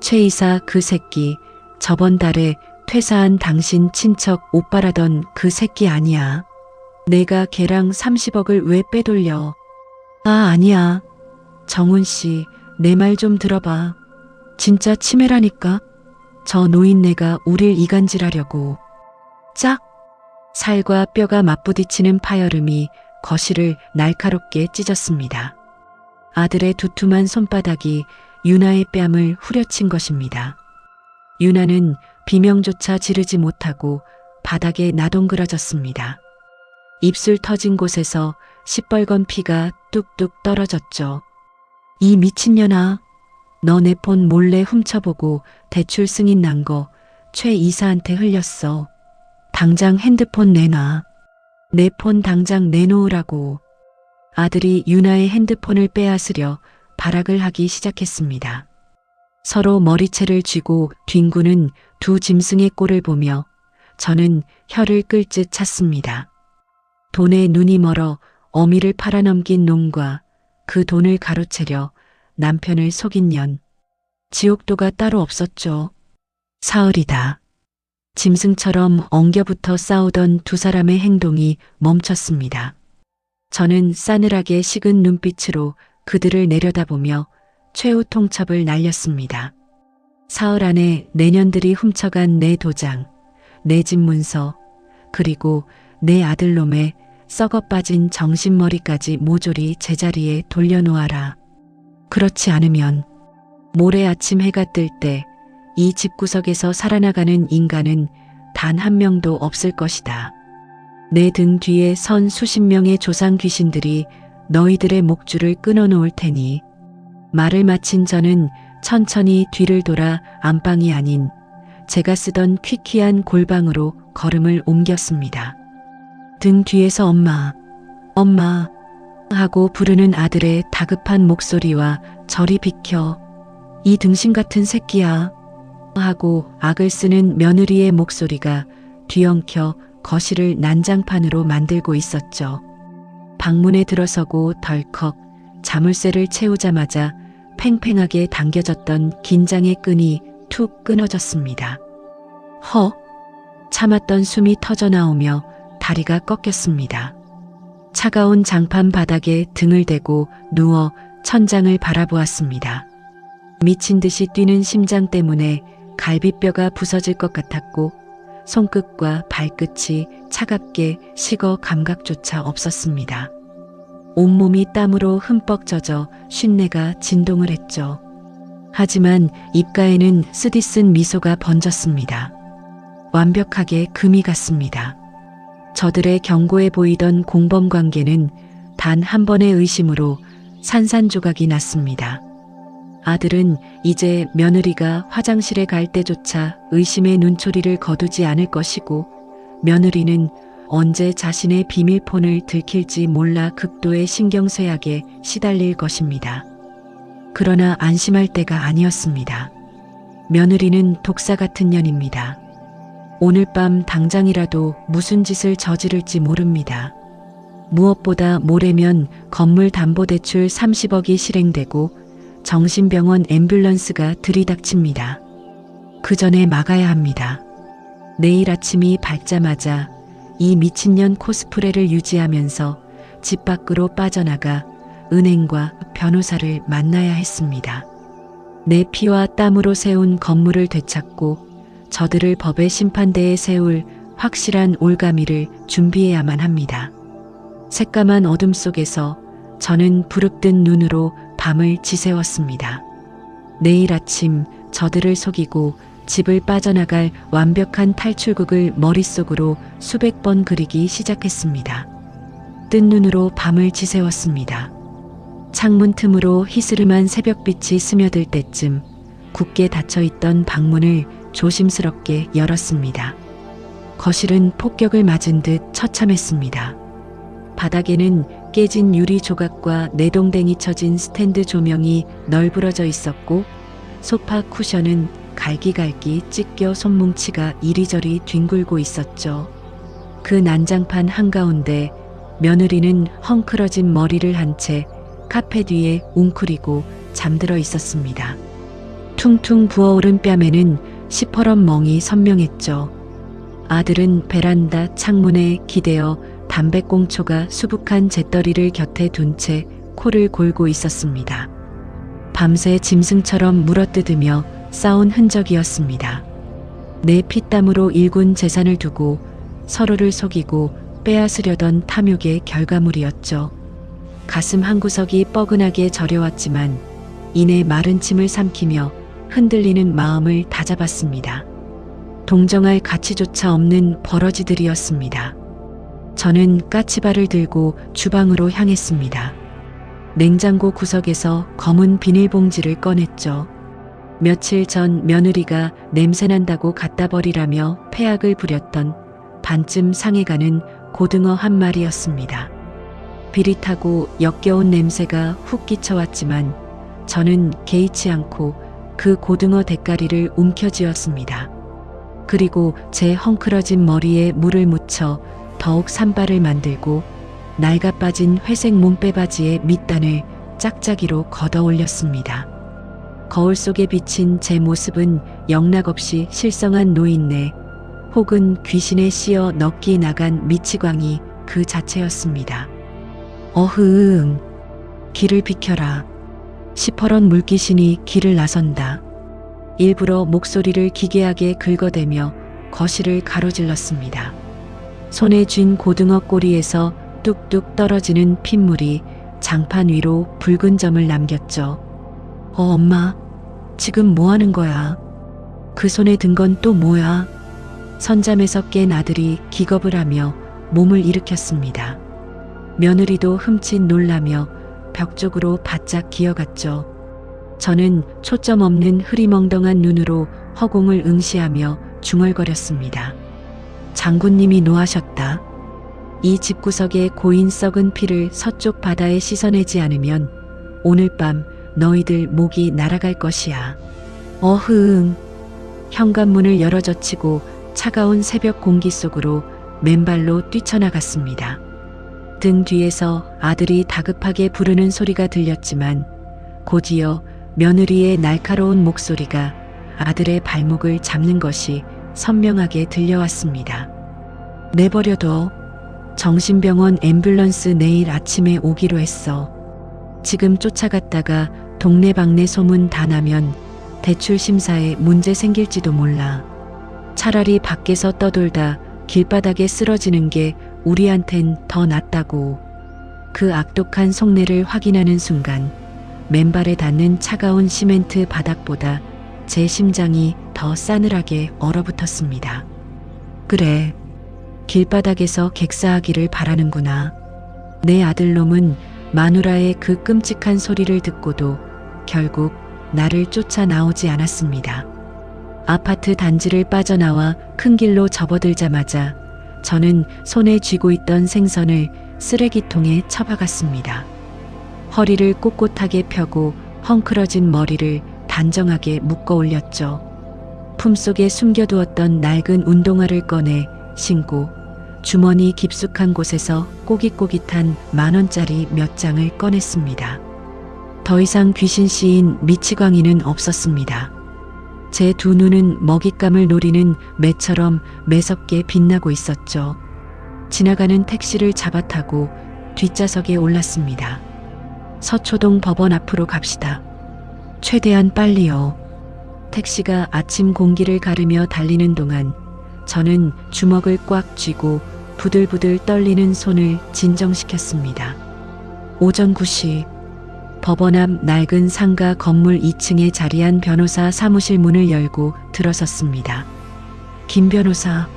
최 이사 그 새끼, 저번 달에 퇴사한 당신 친척 오빠라던 그 새끼 아니야. 내가 걔랑 30억을 왜 빼돌려? 아니야. 정훈 씨, 내 말 좀 들어봐. 진짜 치매라니까. 저 노인네가 우릴 이간질하려고. 짝! 살과 뼈가 맞부딪히는 파열음이 거실을 날카롭게 찢었습니다. 아들의 두툼한 손바닥이 유나의 뺨을 후려친 것입니다. 유나는 비명조차 지르지 못하고 바닥에 나동그러졌습니다. 입술 터진 곳에서 시뻘건 피가 뚝뚝 떨어졌죠. 이 미친년아, 너 내 폰 몰래 훔쳐보고 대출 승인 난 거 최 이사한테 흘렸어. 당장 핸드폰 내놔. 내 폰 당장 내놓으라고. 아들이 유나의 핸드폰을 빼앗으려 발악을 하기 시작했습니다. 서로 머리채를 쥐고 뒹구는 두 짐승의 꼴을 보며 저는 혀를 끌듯 찼습니다. 돈에 눈이 멀어 어미를 팔아넘긴 놈과 그 돈을 가로채려 남편을 속인 년. 지옥도가 따로 없었죠. 사흘이다. 짐승처럼 엉겨붙어 싸우던 두 사람의 행동이 멈췄습니다. 저는 싸늘하게 식은 눈빛으로 그들을 내려다보며 최후 통첩을 날렸습니다. 사흘 안에 내년들이 훔쳐간 내 도장, 내 집 문서, 그리고 내 아들놈의 썩어 빠진 정신머리까지 모조리 제자리에 돌려놓아라. 그렇지 않으면 모레 아침 해가 뜰 때 이 집구석에서 살아나가는 인간은 단 한 명도 없을 것이다. 내 등 뒤에 선 수십 명의 조상 귀신들이 너희들의 목줄을 끊어놓을 테니. 말을 마친 저는 천천히 뒤를 돌아 안방이 아닌 제가 쓰던 퀴퀴한 골방으로 걸음을 옮겼습니다. 등 뒤에서 엄마, 엄마 하고 부르는 아들의 다급한 목소리와 저리 비켜, 이 등신 같은 새끼야 하고 악을 쓰는 며느리의 목소리가 뒤엉켜 거실을 난장판으로 만들고 있었죠. 방문에 들어서고 덜컥 자물쇠를 채우자마자 팽팽하게 당겨졌던 긴장의 끈이 툭 끊어졌습니다. 허! 참았던 숨이 터져나오며 다리가 꺾였습니다. 차가운 장판 바닥에 등을 대고 누워 천장을 바라보았습니다. 미친 듯이 뛰는 심장 때문에 갈비뼈가 부서질 것 같았고 손끝과 발끝이 차갑게 식어 감각조차 없었습니다. 온몸이 땀으로 흠뻑 젖어 쉰내가 진동을 했죠. 하지만 입가에는 쓰디쓴 미소가 번졌습니다. 완벽하게 금이 갔습니다. 저들의 견고해 보이던 공범 관계는 단 한 번의 의심으로 산산조각이 났습니다. 아들은 이제 며느리가 화장실에 갈 때조차 의심의 눈초리를 거두지 않을 것이고, 며느리는 언제 자신의 비밀폰을 들킬지 몰라 극도의 신경쇠약에 시달릴 것입니다. 그러나 안심할 때가 아니었습니다. 며느리는 독사 같은 년입니다. 오늘 밤 당장이라도 무슨 짓을 저지를지 모릅니다. 무엇보다 모레면 건물담보대출 30억이 실행되고 정신병원 앰뷸런스가 들이닥칩니다. 그 전에 막아야 합니다. 내일 아침이 밝자마자 이 미친년 코스프레를 유지하면서 집 밖으로 빠져나가 은행과 변호사를 만나야 했습니다. 내 피와 땀으로 세운 건물을 되찾고 저들을 법의 심판대에 세울 확실한 올가미를 준비해야만 합니다. 새까만 어둠 속에서 저는 부릅뜬 눈으로 밤을 지새웠습니다. 내일 아침 저들을 속이고 집을 빠져나갈 완벽한 탈출극을 머릿속으로 수백 번 그리기 시작했습니다. 뜬 눈으로 밤을 지새웠습니다. 창문 틈으로 희스름한 새벽빛이 스며들 때쯤 굳게 닫혀있던 방문을 조심스럽게 열었습니다. 거실은 폭격을 맞은 듯 처참했습니다. 바닥에는 깨진 유리 조각과 내동댕이 쳐진 스탠드 조명이 널브러져 있었고, 소파 쿠션은 갈기갈기 찢겨 손뭉치가 이리저리 뒹굴고 있었죠. 그 난장판 한가운데 며느리는 헝클어진 머리를 한 채 카페 뒤에 웅크리고 잠들어 있었습니다. 퉁퉁 부어오른 뺨에는 시퍼런 멍이 선명했죠. 아들은 베란다 창문에 기대어 담배꽁초가 수북한 재떨이를 곁에 둔 채 코를 골고 있었습니다. 밤새 짐승처럼 물어뜯으며 싸운 흔적이었습니다. 내 피땀으로 일군 재산을 두고 서로를 속이고 빼앗으려던 탐욕의 결과물이었죠. 가슴 한구석이 뻐근하게 저려왔지만 이내 마른 침을 삼키며 흔들리는 마음을 다잡았습니다. 동정할 가치조차 없는 버러지들이었습니다. 저는 까치발을 들고 주방으로 향했습니다. 냉장고 구석에서 검은 비닐봉지를 꺼냈죠. 며칠 전 며느리가 냄새난다고 갖다 버리라며 폐악을 부렸던 반쯤 상해가는 고등어 한 마리였습니다. 비릿하고 역겨운 냄새가 훅 끼쳐왔지만 저는 개의치 않고 그 고등어 대가리를 움켜쥐었습니다. 그리고 제 헝클어진 머리에 물을 묻혀 더욱 산발을 만들고 낡아 빠진 회색 몸빼바지의 밑단을 짝짝이로 걷어 올렸습니다. 거울 속에 비친 제 모습은 영락없이 실성한 노인네 혹은 귀신에 씌어 넋기 나간 미치광이 그 자체였습니다. 어흥, 길을 비켜라. 시퍼런 물귀신이 길을 나선다. 일부러 목소리를 기괴하게 긁어대며 거실을 가로질렀습니다. 손에 쥔 고등어 꼬리에서 뚝뚝 떨어지는 핏물이 장판 위로 붉은 점을 남겼죠. 엄마, 지금 뭐 하는 거야? 그 손에 든 건 또 뭐야? 선잠에서 깬 아들이 기겁을 하며 몸을 일으켰습니다. 며느리도 흠칫 놀라며 벽 쪽으로 바짝 기어갔죠. 저는 초점 없는 흐리멍덩한 눈으로 허공을 응시하며 중얼거렸습니다. 장군님이 노하셨다. 이 집구석에 고인 썩은 피를 서쪽 바다에 씻어내지 않으면 오늘 밤 너희들 목이 날아갈 것이야. 어흥. 현관문을 열어젖히고 차가운 새벽 공기 속으로 맨발로 뛰쳐나갔습니다. 등 뒤에서 아들이 다급하게 부르는 소리가 들렸지만 곧이어 며느리의 날카로운 목소리가 아들의 발목을 잡는 것이 선명하게 들려왔습니다. 내버려둬. 정신병원 앰뷸런스 내일 아침에 오기로 했어. 지금 쫓아갔다가 동네방네 소문 다 나면 대출 심사에 문제 생길지도 몰라. 차라리 밖에서 떠돌다 길바닥에 쓰러지는 게 우리한텐 더 낫다고. 그 악독한 속내를 확인하는 순간 맨발에 닿는 차가운 시멘트 바닥보다 제 심장이 더 싸늘하게 얼어붙었습니다. 그래, 길바닥에서 객사하기를 바라는구나. 내 아들놈은 마누라의 그 끔찍한 소리를 듣고도 결국 나를 쫓아 나오지 않았습니다. 아파트 단지를 빠져나와 큰 길로 접어들자마자 저는 손에 쥐고 있던 생선을 쓰레기통에 처박았습니다. 허리를 꼿꼿하게 펴고 헝클어진 머리를 단정하게 묶어 올렸죠. 품속에 숨겨두었던 낡은 운동화를 꺼내 신고 주머니 깊숙한 곳에서 꼬깃꼬깃한 10,000원짜리 몇 장을 꺼냈습니다. 더 이상 귀신 씨인 미치광이는 없었습니다. 제 두 눈은 먹잇감을 노리는 매처럼 매섭게 빛나고 있었죠. 지나가는 택시를 잡아타고 뒷좌석에 올랐습니다. 서초동 법원 앞으로 갑시다. 최대한 빨리요. 택시가 아침 공기를 가르며 달리는 동안 저는 주먹을 꽉 쥐고 부들부들 떨리는 손을 진정시켰습니다. 오전 9시 법원 앞 낡은 상가 건물 2층에 자리한 변호사 사무실 문을 열고 들어섰습니다. 김 변호사,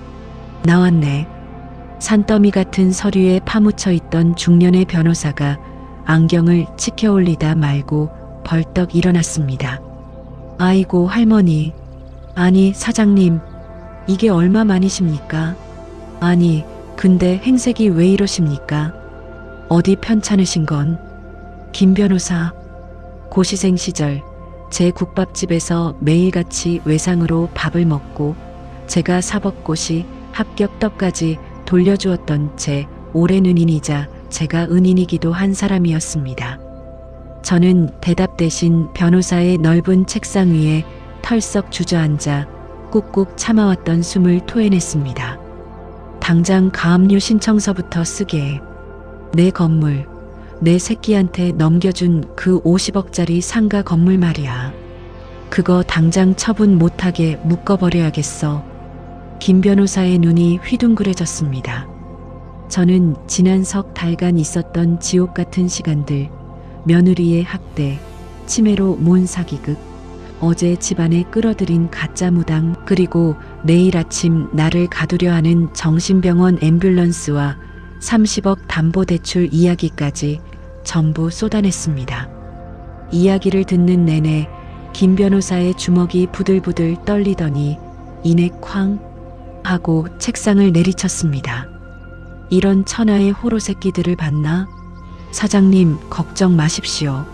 나왔네. 산더미 같은 서류에 파묻혀 있던 중년의 변호사가 안경을 치켜 올리다 말고 벌떡 일어났습니다. 아이고 할머니, 아니 사장님, 이게 얼마만이십니까? 아니 근데 행색이 왜 이러십니까? 어디 편찮으신 건? 김 변호사, 고시생 시절 제 국밥집에서 매일같이 외상으로 밥을 먹고 제가 사법고시 합격 떡까지 돌려주었던 제 오랜 은인이자 제가 은인이기도 한 사람이었습니다. 저는 대답 대신 변호사의 넓은 책상 위에 털썩 주저앉아 꾹꾹 참아왔던 숨을 토해냈습니다. 당장 가압류 신청서부터 쓰게. 내 건물, 내 새끼한테 넘겨준 그 50억짜리 상가 건물 말이야. 그거 당장 처분 못하게 묶어버려야겠어. 김 변호사의 눈이 휘둥그레졌습니다. 저는 지난 석 달간 있었던 지옥 같은 시간들, 며느리의 학대, 치매로 모은 사기극, 어제 집안에 끌어들인 가짜 무당, 그리고 내일 아침 나를 가두려 하는 정신병원 앰뷸런스와 30억 담보대출 이야기까지 전부 쏟아냈습니다. 이야기를 듣는 내내 김 변호사의 주먹이 부들부들 떨리더니 이내 쾅 하고 책상을 내리쳤습니다. 이런 천하의 호로 새끼들을 봤나? 사장님 걱정 마십시오.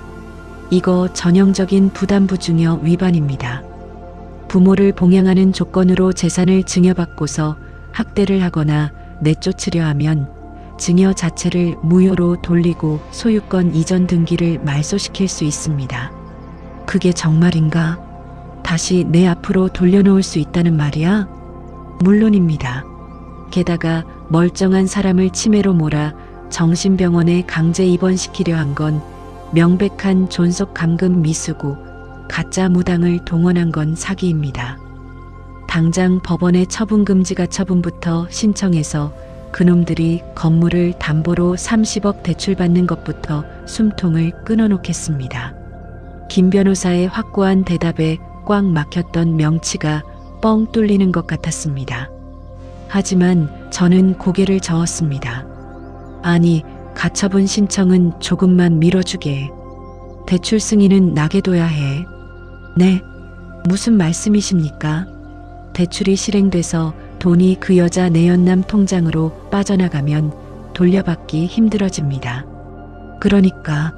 이거 전형적인 부담부중여 위반입니다. 부모를 봉양하는 조건으로 재산을 증여받고서 학대를 하거나 내쫓으려 하면 증여 자체를 무효로 돌리고 소유권 이전 등기를 말소시킬 수 있습니다. 그게 정말인가? 다시 내 앞으로 돌려놓을 수 있다는 말이야? 물론입니다. 게다가 멀쩡한 사람을 치매로 몰아 정신병원에 강제 입원시키려 한 건 명백한 존속 감금 미수고 가짜 무당을 동원한 건 사기입니다. 당장 법원에 처분금지가 처분부터 신청해서 그놈들이 건물을 담보로 30억 대출받는 것부터 숨통을 끊어놓겠습니다. 김 변호사의 확고한 대답에 꽉 막혔던 명치가 뻥 뚫리는 것 같았습니다. 하지만 저는 고개를 저었습니다. 아니, 가처분 신청은 조금만 미뤄주게. 대출 승인은 나게 둬야 해. 네, 무슨 말씀이십니까? 대출이 실행돼서 돈이 그 여자 내연남 통장으로 빠져나가면 돌려받기 힘들어집니다. 그러니까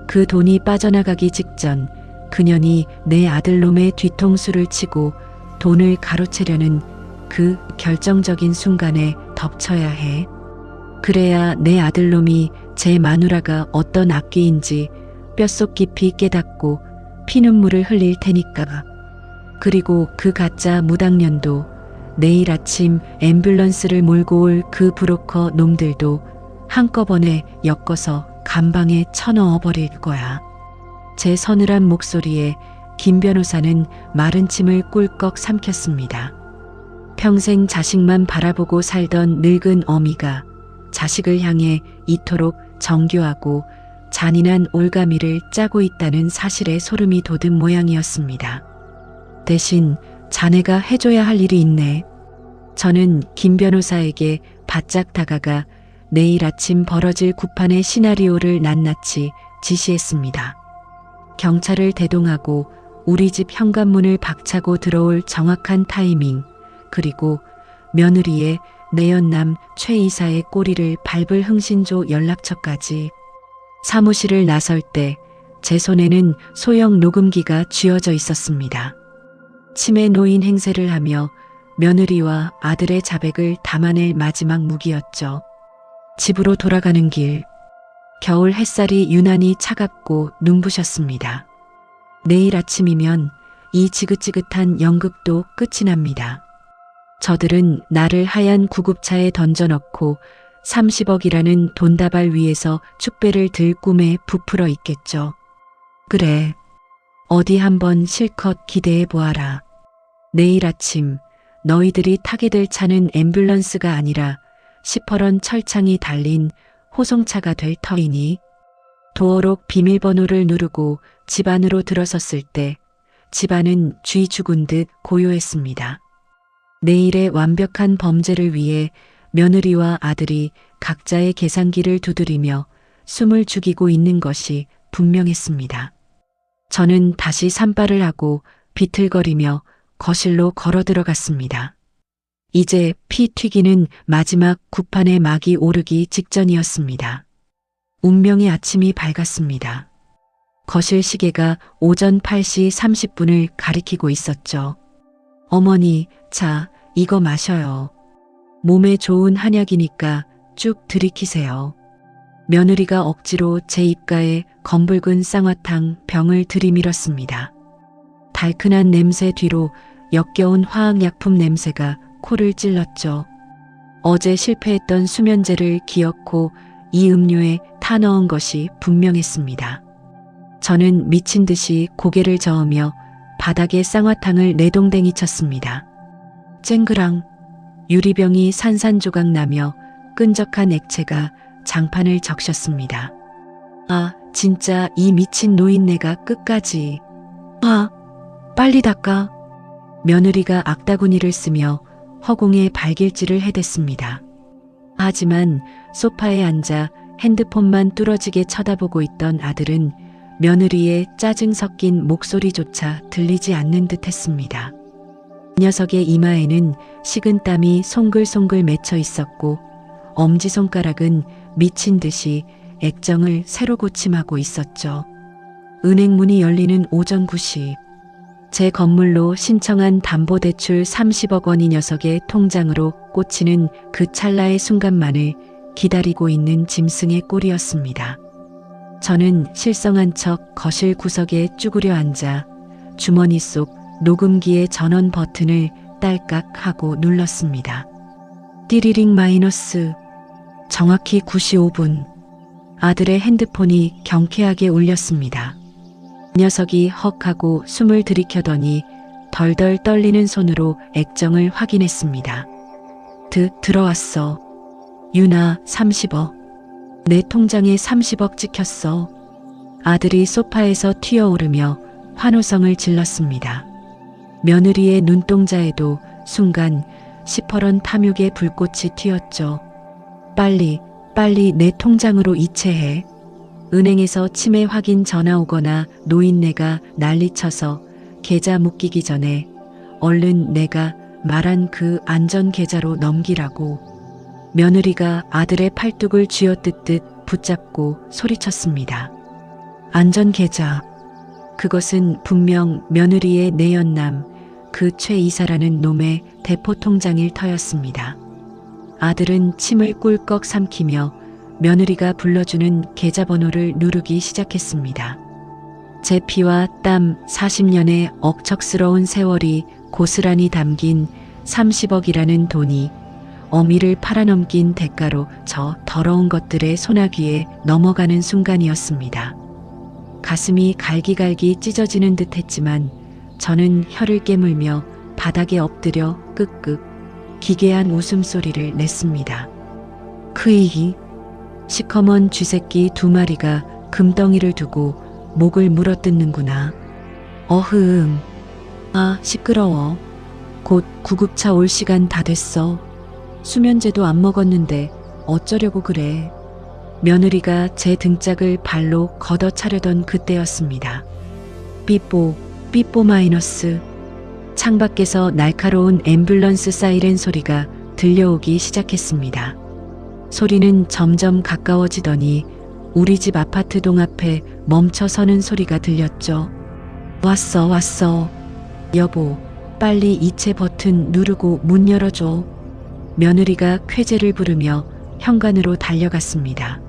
그 돈이 빠져나가기 직전 그년이 내 아들놈의 뒤통수를 치고 돈을 가로채려는 그 결정적인 순간에 덮쳐야 해. 그래야 내 아들놈이 제 마누라가 어떤 악귀인지 뼛속 깊이 깨닫고 피눈물을 흘릴 테니까. 그리고 그 가짜 무당년도 내일 아침 앰뷸런스를 몰고 올 그 브로커 놈들도 한꺼번에 엮어서 감방에 쳐넣어 버릴 거야. 제 서늘한 목소리에 김 변호사는 마른 침을 꿀꺽 삼켰습니다. 평생 자식만 바라보고 살던 늙은 어미가 자식을 향해 이토록 정교하고 잔인한 올가미를 짜고 있다는 사실에 소름이 돋은 모양이었습니다. 대신 자네가 해줘야 할 일이 있네. 저는 김 변호사에게 바짝 다가가 내일 아침 벌어질 구판의 시나리오를 낱낱이 지시했습니다. 경찰을 대동하고 우리 집 현관문을 박차고 들어올 정확한 타이밍, 그리고 며느리의 내연남 최 이사의 꼬리를 밟을 흥신조 연락처까지. 사무실을 나설 때 제 손에는 소형 녹음기가 쥐어져 있었습니다. 치매 노인 행세를 하며 며느리와 아들의 자백을 담아낼 마지막 무기였죠. 집으로 돌아가는 길, 겨울 햇살이 유난히 차갑고 눈부셨습니다. 내일 아침이면 이 지긋지긋한 연극도 끝이 납니다. 저들은 나를 하얀 구급차에 던져넣고 30억이라는 돈다발 위에서 축배를 들 꿈에 부풀어 있겠죠. 그래, 어디 한번 실컷 기대해 보아라. 내일 아침 너희들이 타게 될 차는 앰뷸런스가 아니라 시퍼런 철창이 달린 호송차가 될 터이니. 도어록 비밀번호를 누르고 집 안으로 들어섰을 때 집안은 쥐 죽은 듯 고요했습니다. 내일의 완벽한 범죄를 위해 며느리와 아들이 각자의 계산기를 두드리며 숨을 죽이고 있는 것이 분명했습니다. 저는 다시 산발을 하고 비틀거리며 거실로 걸어 들어갔습니다. 이제 피 튀기는 마지막 구판의 막이 오르기 직전이었습니다. 운명의 아침이 밝았습니다. 거실 시계가 오전 8시 30분을 가리키고 있었죠. 어머니, 자, 이거 마셔요. 몸에 좋은 한약이니까 쭉 들이키세요. 며느리가 억지로 제 입가에 검붉은 쌍화탕 병을 들이밀었습니다. 달큰한 냄새 뒤로 역겨운 화학약품 냄새가 코를 찔렀죠. 어제 실패했던 수면제를 기어코 이 음료에 타 넣은 것이 분명했습니다. 저는 미친 듯이 고개를 저으며 바닥에 쌍화탕을 내동댕이 쳤습니다. 쨍그랑 유리병이 산산조각 나며 끈적한 액체가 장판을 적셨습니다. 아, 진짜 이 미친 노인네가 끝까지. 아, 빨리 닦아. 며느리가 악다구니를 쓰며 허공에 발길질을 해댔습니다. 하지만 소파에 앉아 핸드폰만 뚫어지게 쳐다보고 있던 아들은 며느리의 짜증 섞인 목소리조차 들리지 않는 듯 했습니다. 녀석의 이마에는 식은땀이 송글송글 맺혀 있었고 엄지손가락은 미친 듯이 액정을 새로 고침하고 있었죠. 은행문이 열리는 오전 9시. 제 건물로 신청한 담보대출 30억 원이 녀석의 통장으로 꽂히는 그 찰나의 순간만을 기다리고 있는 짐승의 꼴이었습니다. 저는 실성한 척 거실 구석에 쭈그려 앉아 주머니 속 녹음기의 전원 버튼을 딸깍 하고 눌렀습니다. 띠리링 마이너스. 정확히 9시 5분. 아들의 핸드폰이 경쾌하게 울렸습니다. 녀석이 헉하고 숨을 들이켜더니 덜덜 떨리는 손으로 액정을 확인했습니다. 들어왔어. 유나 30억. 내 통장에 30억 찍혔어. 아들이 소파에서 튀어오르며 환호성을 질렀습니다. 며느리의 눈동자에도 순간 시퍼런 탐욕의 불꽃이 튀었죠. 빨리 내 통장으로 이체해. 은행에서 치매 확인 전화 오거나 노인네가 난리쳐서 계좌 묶이기 전에 얼른 내가 말한 그 안전 계좌로 넘기라고. 며느리가 아들의 팔뚝을 쥐어뜯듯 붙잡고 소리쳤습니다. 안전 계좌. 그것은 분명 며느리의 내연남 그 최 이사라는 놈의 대포 통장일 터였습니다. 아들은 침을 꿀꺽 삼키며 며느리가 불러주는 계좌번호를 누르기 시작했습니다. 제 피와 땀 40년의 억척스러운 세월이 고스란히 담긴 30억이라는 돈이 어미를 팔아넘긴 대가로 저 더러운 것들의 소나귀에 넘어가는 순간이었습니다. 가슴이 갈기갈기 찢어지는 듯 했지만 저는 혀를 깨물며 바닥에 엎드려 끄끄 기괴한 웃음소리를 냈습니다. 크이히. 시커먼 쥐새끼 2마리가 금덩이를 두고 목을 물어뜯는구나. 어흥. 아, 시끄러워. 곧 구급차 올 시간 다 됐어. 수면제도 안 먹었는데 어쩌려고 그래. 며느리가 제 등짝을 발로 걷어차려던 그때였습니다. 삐뽀 마이너스. 창밖에서 날카로운 앰뷸런스 사이렌 소리가 들려오기 시작했습니다. 소리는 점점 가까워지더니 우리 집 아파트 동 앞에 멈춰서는 소리가 들렸죠. 왔어. 여보, 빨리 이체 버튼 누르고 문 열어줘. 며느리가 쾌재를 부르며 현관으로 달려갔습니다.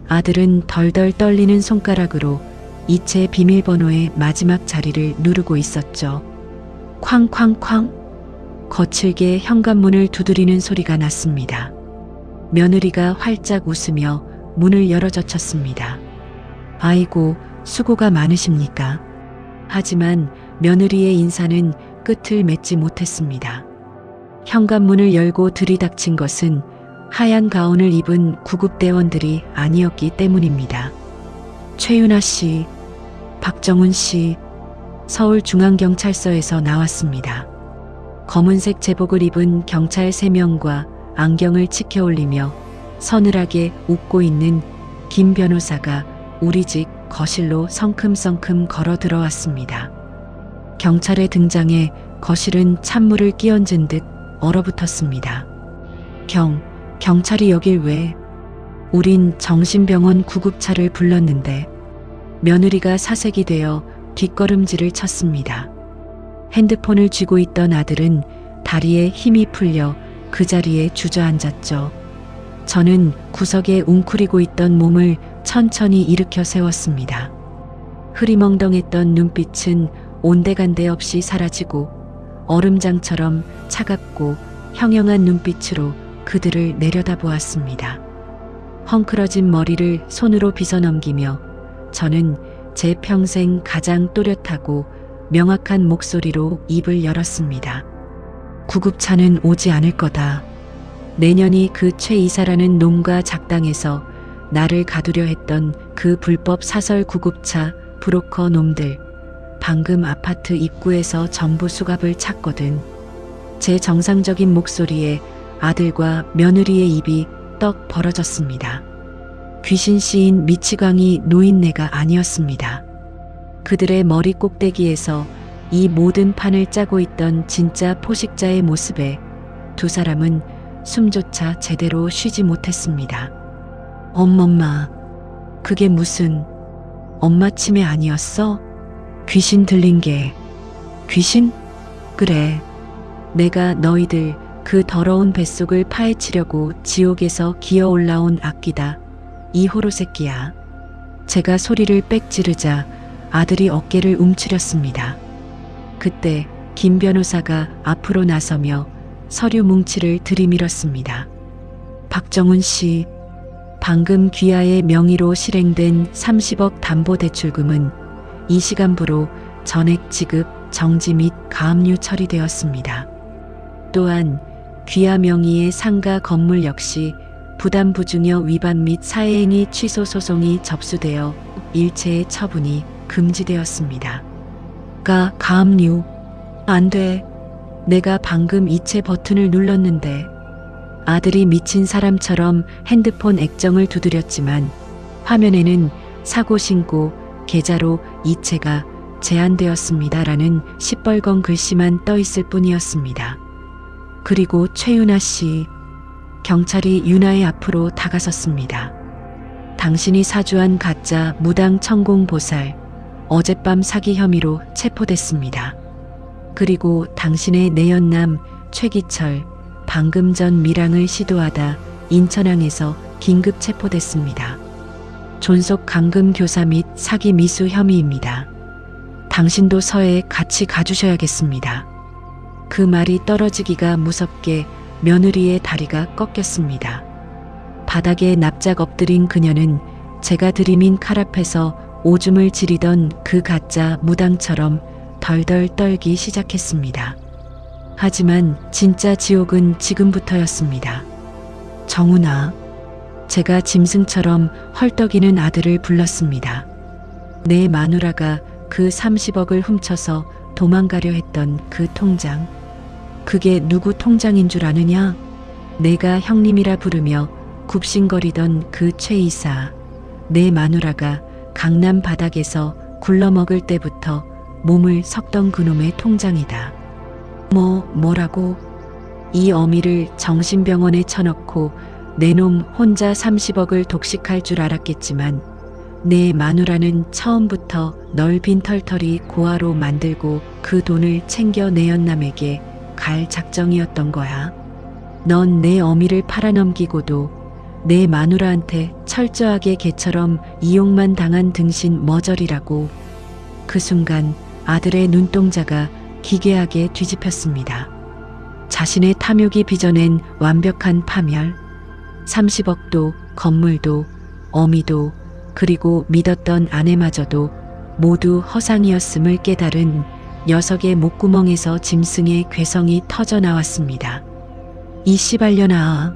아들은 덜덜 떨리는 손가락으로 이체 비밀번호의 마지막 자리를 누르고 있었죠. 쾅쾅쾅. 거칠게 현관문을 두드리는 소리가 났습니다. 며느리가 활짝 웃으며 문을 열어젖혔습니다. 아이고, 수고가 많으십니까? 하지만 며느리의 인사는 끝을 맺지 못했습니다. 현관문을 열고 들이닥친 것은 하얀 가운을 입은 구급대원들이 아니었기 때문입니다. 최윤아 씨, 박정훈 씨, 서울중앙경찰서에서 나왔습니다. 검은색 제복을 입은 경찰 3명과 안경을 치켜 올리며 서늘하게 웃고 있는 김 변호사가 우리 집 거실로 성큼성큼 걸어 들어왔습니다. 경찰의 등장에 거실은 찬물을 끼얹은 듯 얼어붙었습니다. 경찰이 여길 왜? 우린 정신병원 구급차를 불렀는데. 며느리가 사색이 되어 뒷걸음질을 쳤습니다. 핸드폰을 쥐고 있던 아들은 다리에 힘이 풀려 그 자리에 주저앉았죠. 저는 구석에 웅크리고 있던 몸을 천천히 일으켜 세웠습니다. 흐리멍덩했던 눈빛은 온데간데 없이 사라지고 얼음장처럼 차갑고 형형한 눈빛으로 그들을 내려다보았습니다. 헝클어진 머리를 손으로 빗어넘기며 저는 제 평생 가장 또렷하고 명확한 목소리로 입을 열었습니다. 구급차는 오지 않을 거다. 내년이 그 최 이사라는 놈과 작당해서 나를 가두려 했던 그 불법 사설 구급차 브로커 놈들 방금 아파트 입구에서 전부 수갑을 찼거든. 제 정상적인 목소리에 아들과 며느리의 입이 떡 벌어졌습니다. 귀신 씨인 미치광이 노인네가 아니었습니다. 그들의 머리 꼭대기에서 이 모든 판을 짜고 있던 진짜 포식자의 모습에 두 사람은 숨조차 제대로 쉬지 못했습니다. 엄마, 그게 무슨 엄마 치매 아니었어? 귀신 들린 게. 귀신? 그래. 내가 너희들 그 더러운 뱃속을 파헤치려고 지옥에서 기어 올라온 악귀다. 이 호로 새끼야. 제가 소리를 빽 지르자 아들이 어깨를 움츠렸습니다. 그때 김 변호사가 앞으로 나서며 서류 뭉치를 들이밀었습니다. 박정훈 씨, 방금 귀하의 명의로 실행된 30억 담보대출금은 이 시간부로 전액 지급, 정지 및 가압류 처리되었습니다. 또한 귀하 명의의 상가 건물 역시 부담 부중여 위반 및 사회행위 취소 소송이 접수되어 일체의 처분이 금지되었습니다. 가압류. 안 돼. 내가 방금 이체 버튼을 눌렀는데. 아들이 미친 사람처럼 핸드폰 액정을 두드렸지만 화면에는 사고 신고 계좌로 이체가 제한되었습니다라는 시뻘건 글씨만 떠 있을 뿐이었습니다. 그리고 최윤아 씨. 경찰이 윤아의 앞으로 다가섰습니다. 당신이 사주한 가짜 무당 천공 보살, 어젯밤 사기 혐의로 체포됐습니다. 그리고 당신의 내연남 최기철, 방금 전 밀항을 시도하다 인천항에서 긴급 체포됐습니다. 존속 감금 교사 및 사기 미수 혐의입니다. 당신도 서해 같이 가주셔야겠습니다. 그 말이 떨어지기가 무섭게 며느리의 다리가 꺾였습니다. 바닥에 납작 엎드린 그녀는 제가 들이민 칼 앞에서 오줌을 지리던 그 가짜 무당처럼 덜덜 떨기 시작했습니다. 하지만 진짜 지옥은 지금부터였습니다. 정훈아. 제가 짐승처럼 헐떡이는 아들을 불렀습니다. 내 마누라가 그 30억을 훔쳐서 도망가려 했던 그 통장. 그게 누구 통장인 줄 아느냐? 내가 형님이라 부르며 굽신거리던 그 최 이사. 내 마누라가 강남 바닥에서 굴러먹을 때부터 몸을 섞던 그놈의 통장이다. 뭐라고? 이 어미를 정신병원에 쳐넣고 내 놈 혼자 30억을 독식할 줄 알았겠지만 내 마누라는 처음부터 널 빈털터리 고아로 만들고 그 돈을 챙겨 내연남에게 갈 작정이었던 거야. 넌 내 어미를 팔아넘기고도 내 마누라한테 철저하게 개처럼 이용만 당한 등신 머저리라고. 그 순간 아들의 눈동자가 기괴하게 뒤집혔습니다. 자신의 탐욕이 빚어낸 완벽한 파멸. 30억도 건물도 어미도 그리고 믿었던 아내마저도 모두 허상이었음을 깨달은 녀석의 목구멍에서 짐승의 괴성이 터져 나왔습니다. 이 씨발년아.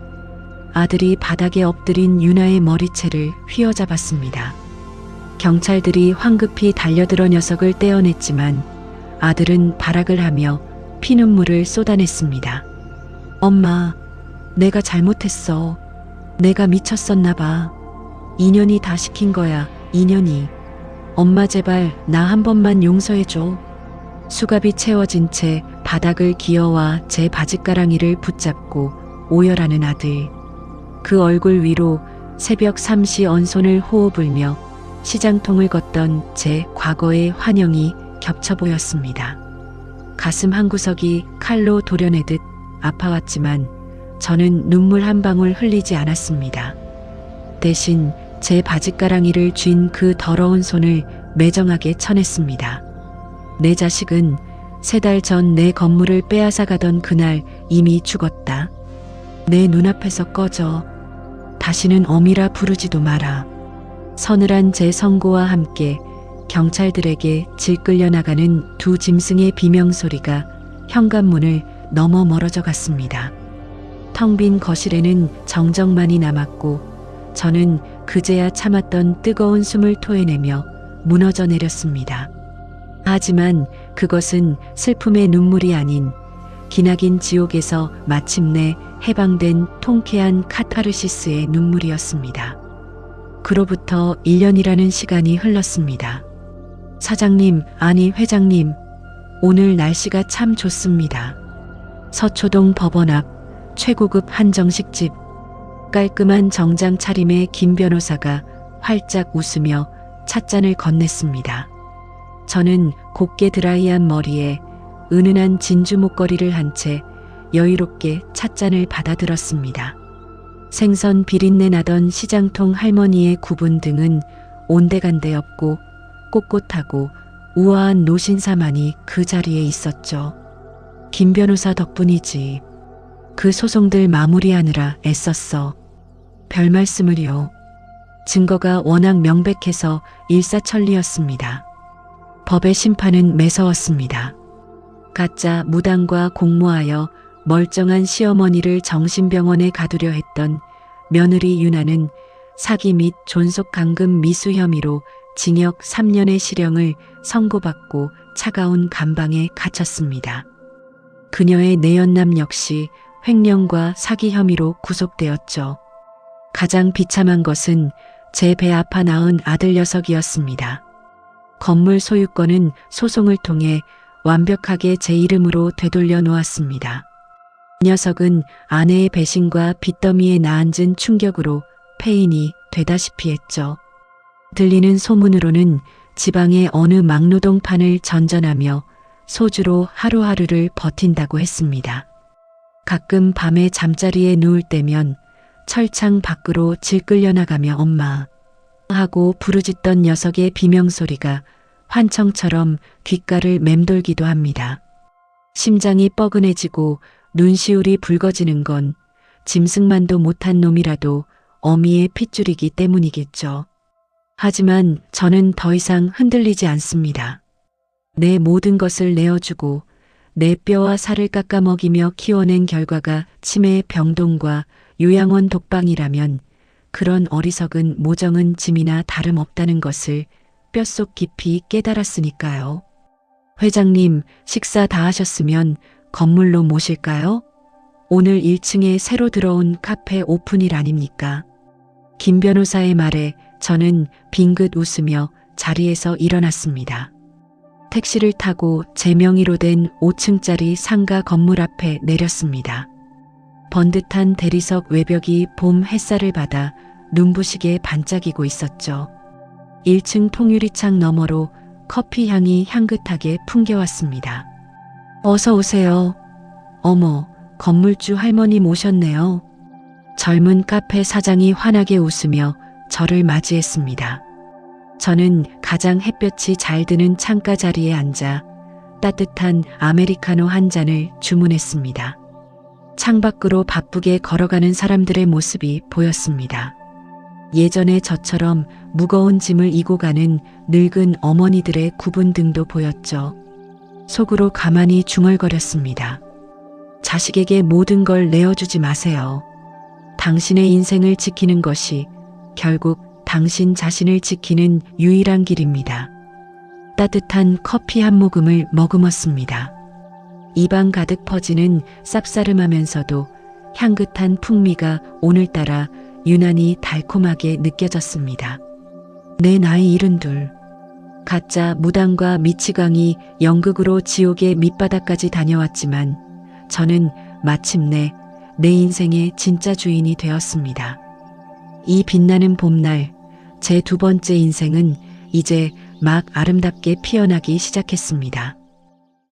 아들이 바닥에 엎드린 윤아의 머리채를 휘어잡았습니다. 경찰들이 황급히 달려들어 녀석을 떼어냈지만 아들은 발악을 하며 피눈물을 쏟아냈습니다. 엄마, 내가 잘못했어. 내가 미쳤었나 봐. 인연이 다 시킨 거야, 인연이. 엄마 제발 나 한 번만 용서해줘. 수갑이 채워진 채 바닥을 기어와 제 바짓가랑이를 붙잡고 오열하는 아들. 그 얼굴 위로 새벽 3시 언손을 호호 불며 시장통을 걷던 제 과거의 환영이 겹쳐 보였습니다. 가슴 한구석이 칼로 도려내듯 아파왔지만 저는 눈물 한 방울 흘리지 않았습니다. 대신 제 바짓가랑이를 쥔 그 더러운 손을 매정하게 쳐냈습니다. 내 자식은 3달 전 내 건물을 빼앗아 가던 그날 이미 죽었다. 내 눈앞에서 꺼져. 다시는 어미라 부르지도 마라. 서늘한 제 선고와 함께 경찰들에게 질끌려 나가는 두 짐승의 비명소리가 현관문을 넘어 멀어져 갔습니다. 텅 빈 거실에는 정적만이 남았고 저는 그제야 참았던 뜨거운 숨을 토해내며 무너져 내렸습니다. 하지만 그것은 슬픔의 눈물이 아닌 기나긴 지옥에서 마침내 해방된 통쾌한 카타르시스의 눈물이었습니다. 그로부터 1년이라는 시간이 흘렀습니다. 사장님, 아니 회장님, 오늘 날씨가 참 좋습니다. 서초동 법원 앞 최고급 한정식집. 깔끔한 정장 차림의 김 변호사가 활짝 웃으며 찻잔을 건넸습니다. 저는 곱게 드라이한 머리에 은은한 진주 목걸이를 한 채 여유롭게 찻잔을 받아들었습니다. 생선 비린내 나던 시장통 할머니의 구분 등은 온데간데 없고 꼿꼿하고 우아한 노신사만이 그 자리에 있었죠. 김 변호사 덕분이지. 그 소송들 마무리하느라 애썼어. 별 말씀을요. 증거가 워낙 명백해서 일사천리였습니다. 법의 심판은 매서웠습니다. 가짜 무당과 공모하여 멀쩡한 시어머니를 정신병원에 가두려 했던 며느리 윤아는 사기 및 존속 감금 미수 혐의로 징역 3년의 실형을 선고받고 차가운 감방에 갇혔습니다. 그녀의 내연남 역시 횡령과 사기 혐의로 구속되었죠. 가장 비참한 것은 제 배 아파 낳은 아들 녀석이었습니다. 건물 소유권은 소송을 통해 완벽하게 제 이름으로 되돌려 놓았습니다. 이 녀석은 아내의 배신과 빚더미에 나앉은 충격으로 폐인이 되다시피 했죠. 들리는 소문으로는 지방의 어느 막노동판을 전전하며 소주로 하루하루를 버틴다고 했습니다. 가끔 밤에 잠자리에 누울 때면 철창 밖으로 질끌려 나가며 엄마 하고 부르짖던 녀석의 비명소리가 환청처럼 귓가를 맴돌기도 합니다. 심장이 뻐근해지고 눈시울이 붉어지는 건 짐승만도 못한 놈이라도 어미의 핏줄이기 때문이겠죠. 하지만 저는 더 이상 흔들리지 않습니다. 내 모든 것을 내어주고 내 뼈와 살을 깎아먹이며 키워낸 결과가 치매 병동과 요양원 독방이라면 그런 어리석은 모정은 짐이나 다름없다는 것을 뼛속 깊이 깨달았으니까요. 회장님, 식사 다 하셨으면 건물로 모실까요? 오늘 1층에 새로 들어온 카페 오픈일 아닙니까? 김 변호사의 말에 저는 빙긋 웃으며 자리에서 일어났습니다. 택시를 타고 제 명의로 된 5층짜리 상가 건물 앞에 내렸습니다. 번듯한 대리석 외벽이 봄 햇살을 받아 눈부시게 반짝이고 있었죠. 1층 통유리창 너머로 커피 향이 향긋하게 풍겨왔습니다. 어서 오세요. 어머, 건물주 할머님 오셨네요. 젊은 카페 사장이 환하게 웃으며 저를 맞이했습니다. 저는 가장 햇볕이 잘 드는 창가 자리에 앉아 따뜻한 아메리카노 한 잔을 주문했습니다. 창밖으로 바쁘게 걸어가는 사람들의 모습이 보였습니다. 예전에 저처럼 무거운 짐을 이고 가는 늙은 어머니들의 굽은 등도 보였죠. 속으로 가만히 중얼거렸습니다. 자식에게 모든 걸 내어주지 마세요. 당신의 인생을 지키는 것이 결국 당신 자신을 지키는 유일한 길입니다. 따뜻한 커피 한 모금을 머금었습니다. 입안 가득 퍼지는 쌉싸름하면서도 향긋한 풍미가 오늘따라 유난히 달콤하게 느껴졌습니다. 내 나이 72. 가짜 무당과 미치광이 연극으로 지옥의 밑바닥까지 다녀왔지만 저는 마침내 내 인생의 진짜 주인이 되었습니다. 이 빛나는 봄날, 제 두 번째 인생은 이제 막 아름답게 피어나기 시작했습니다.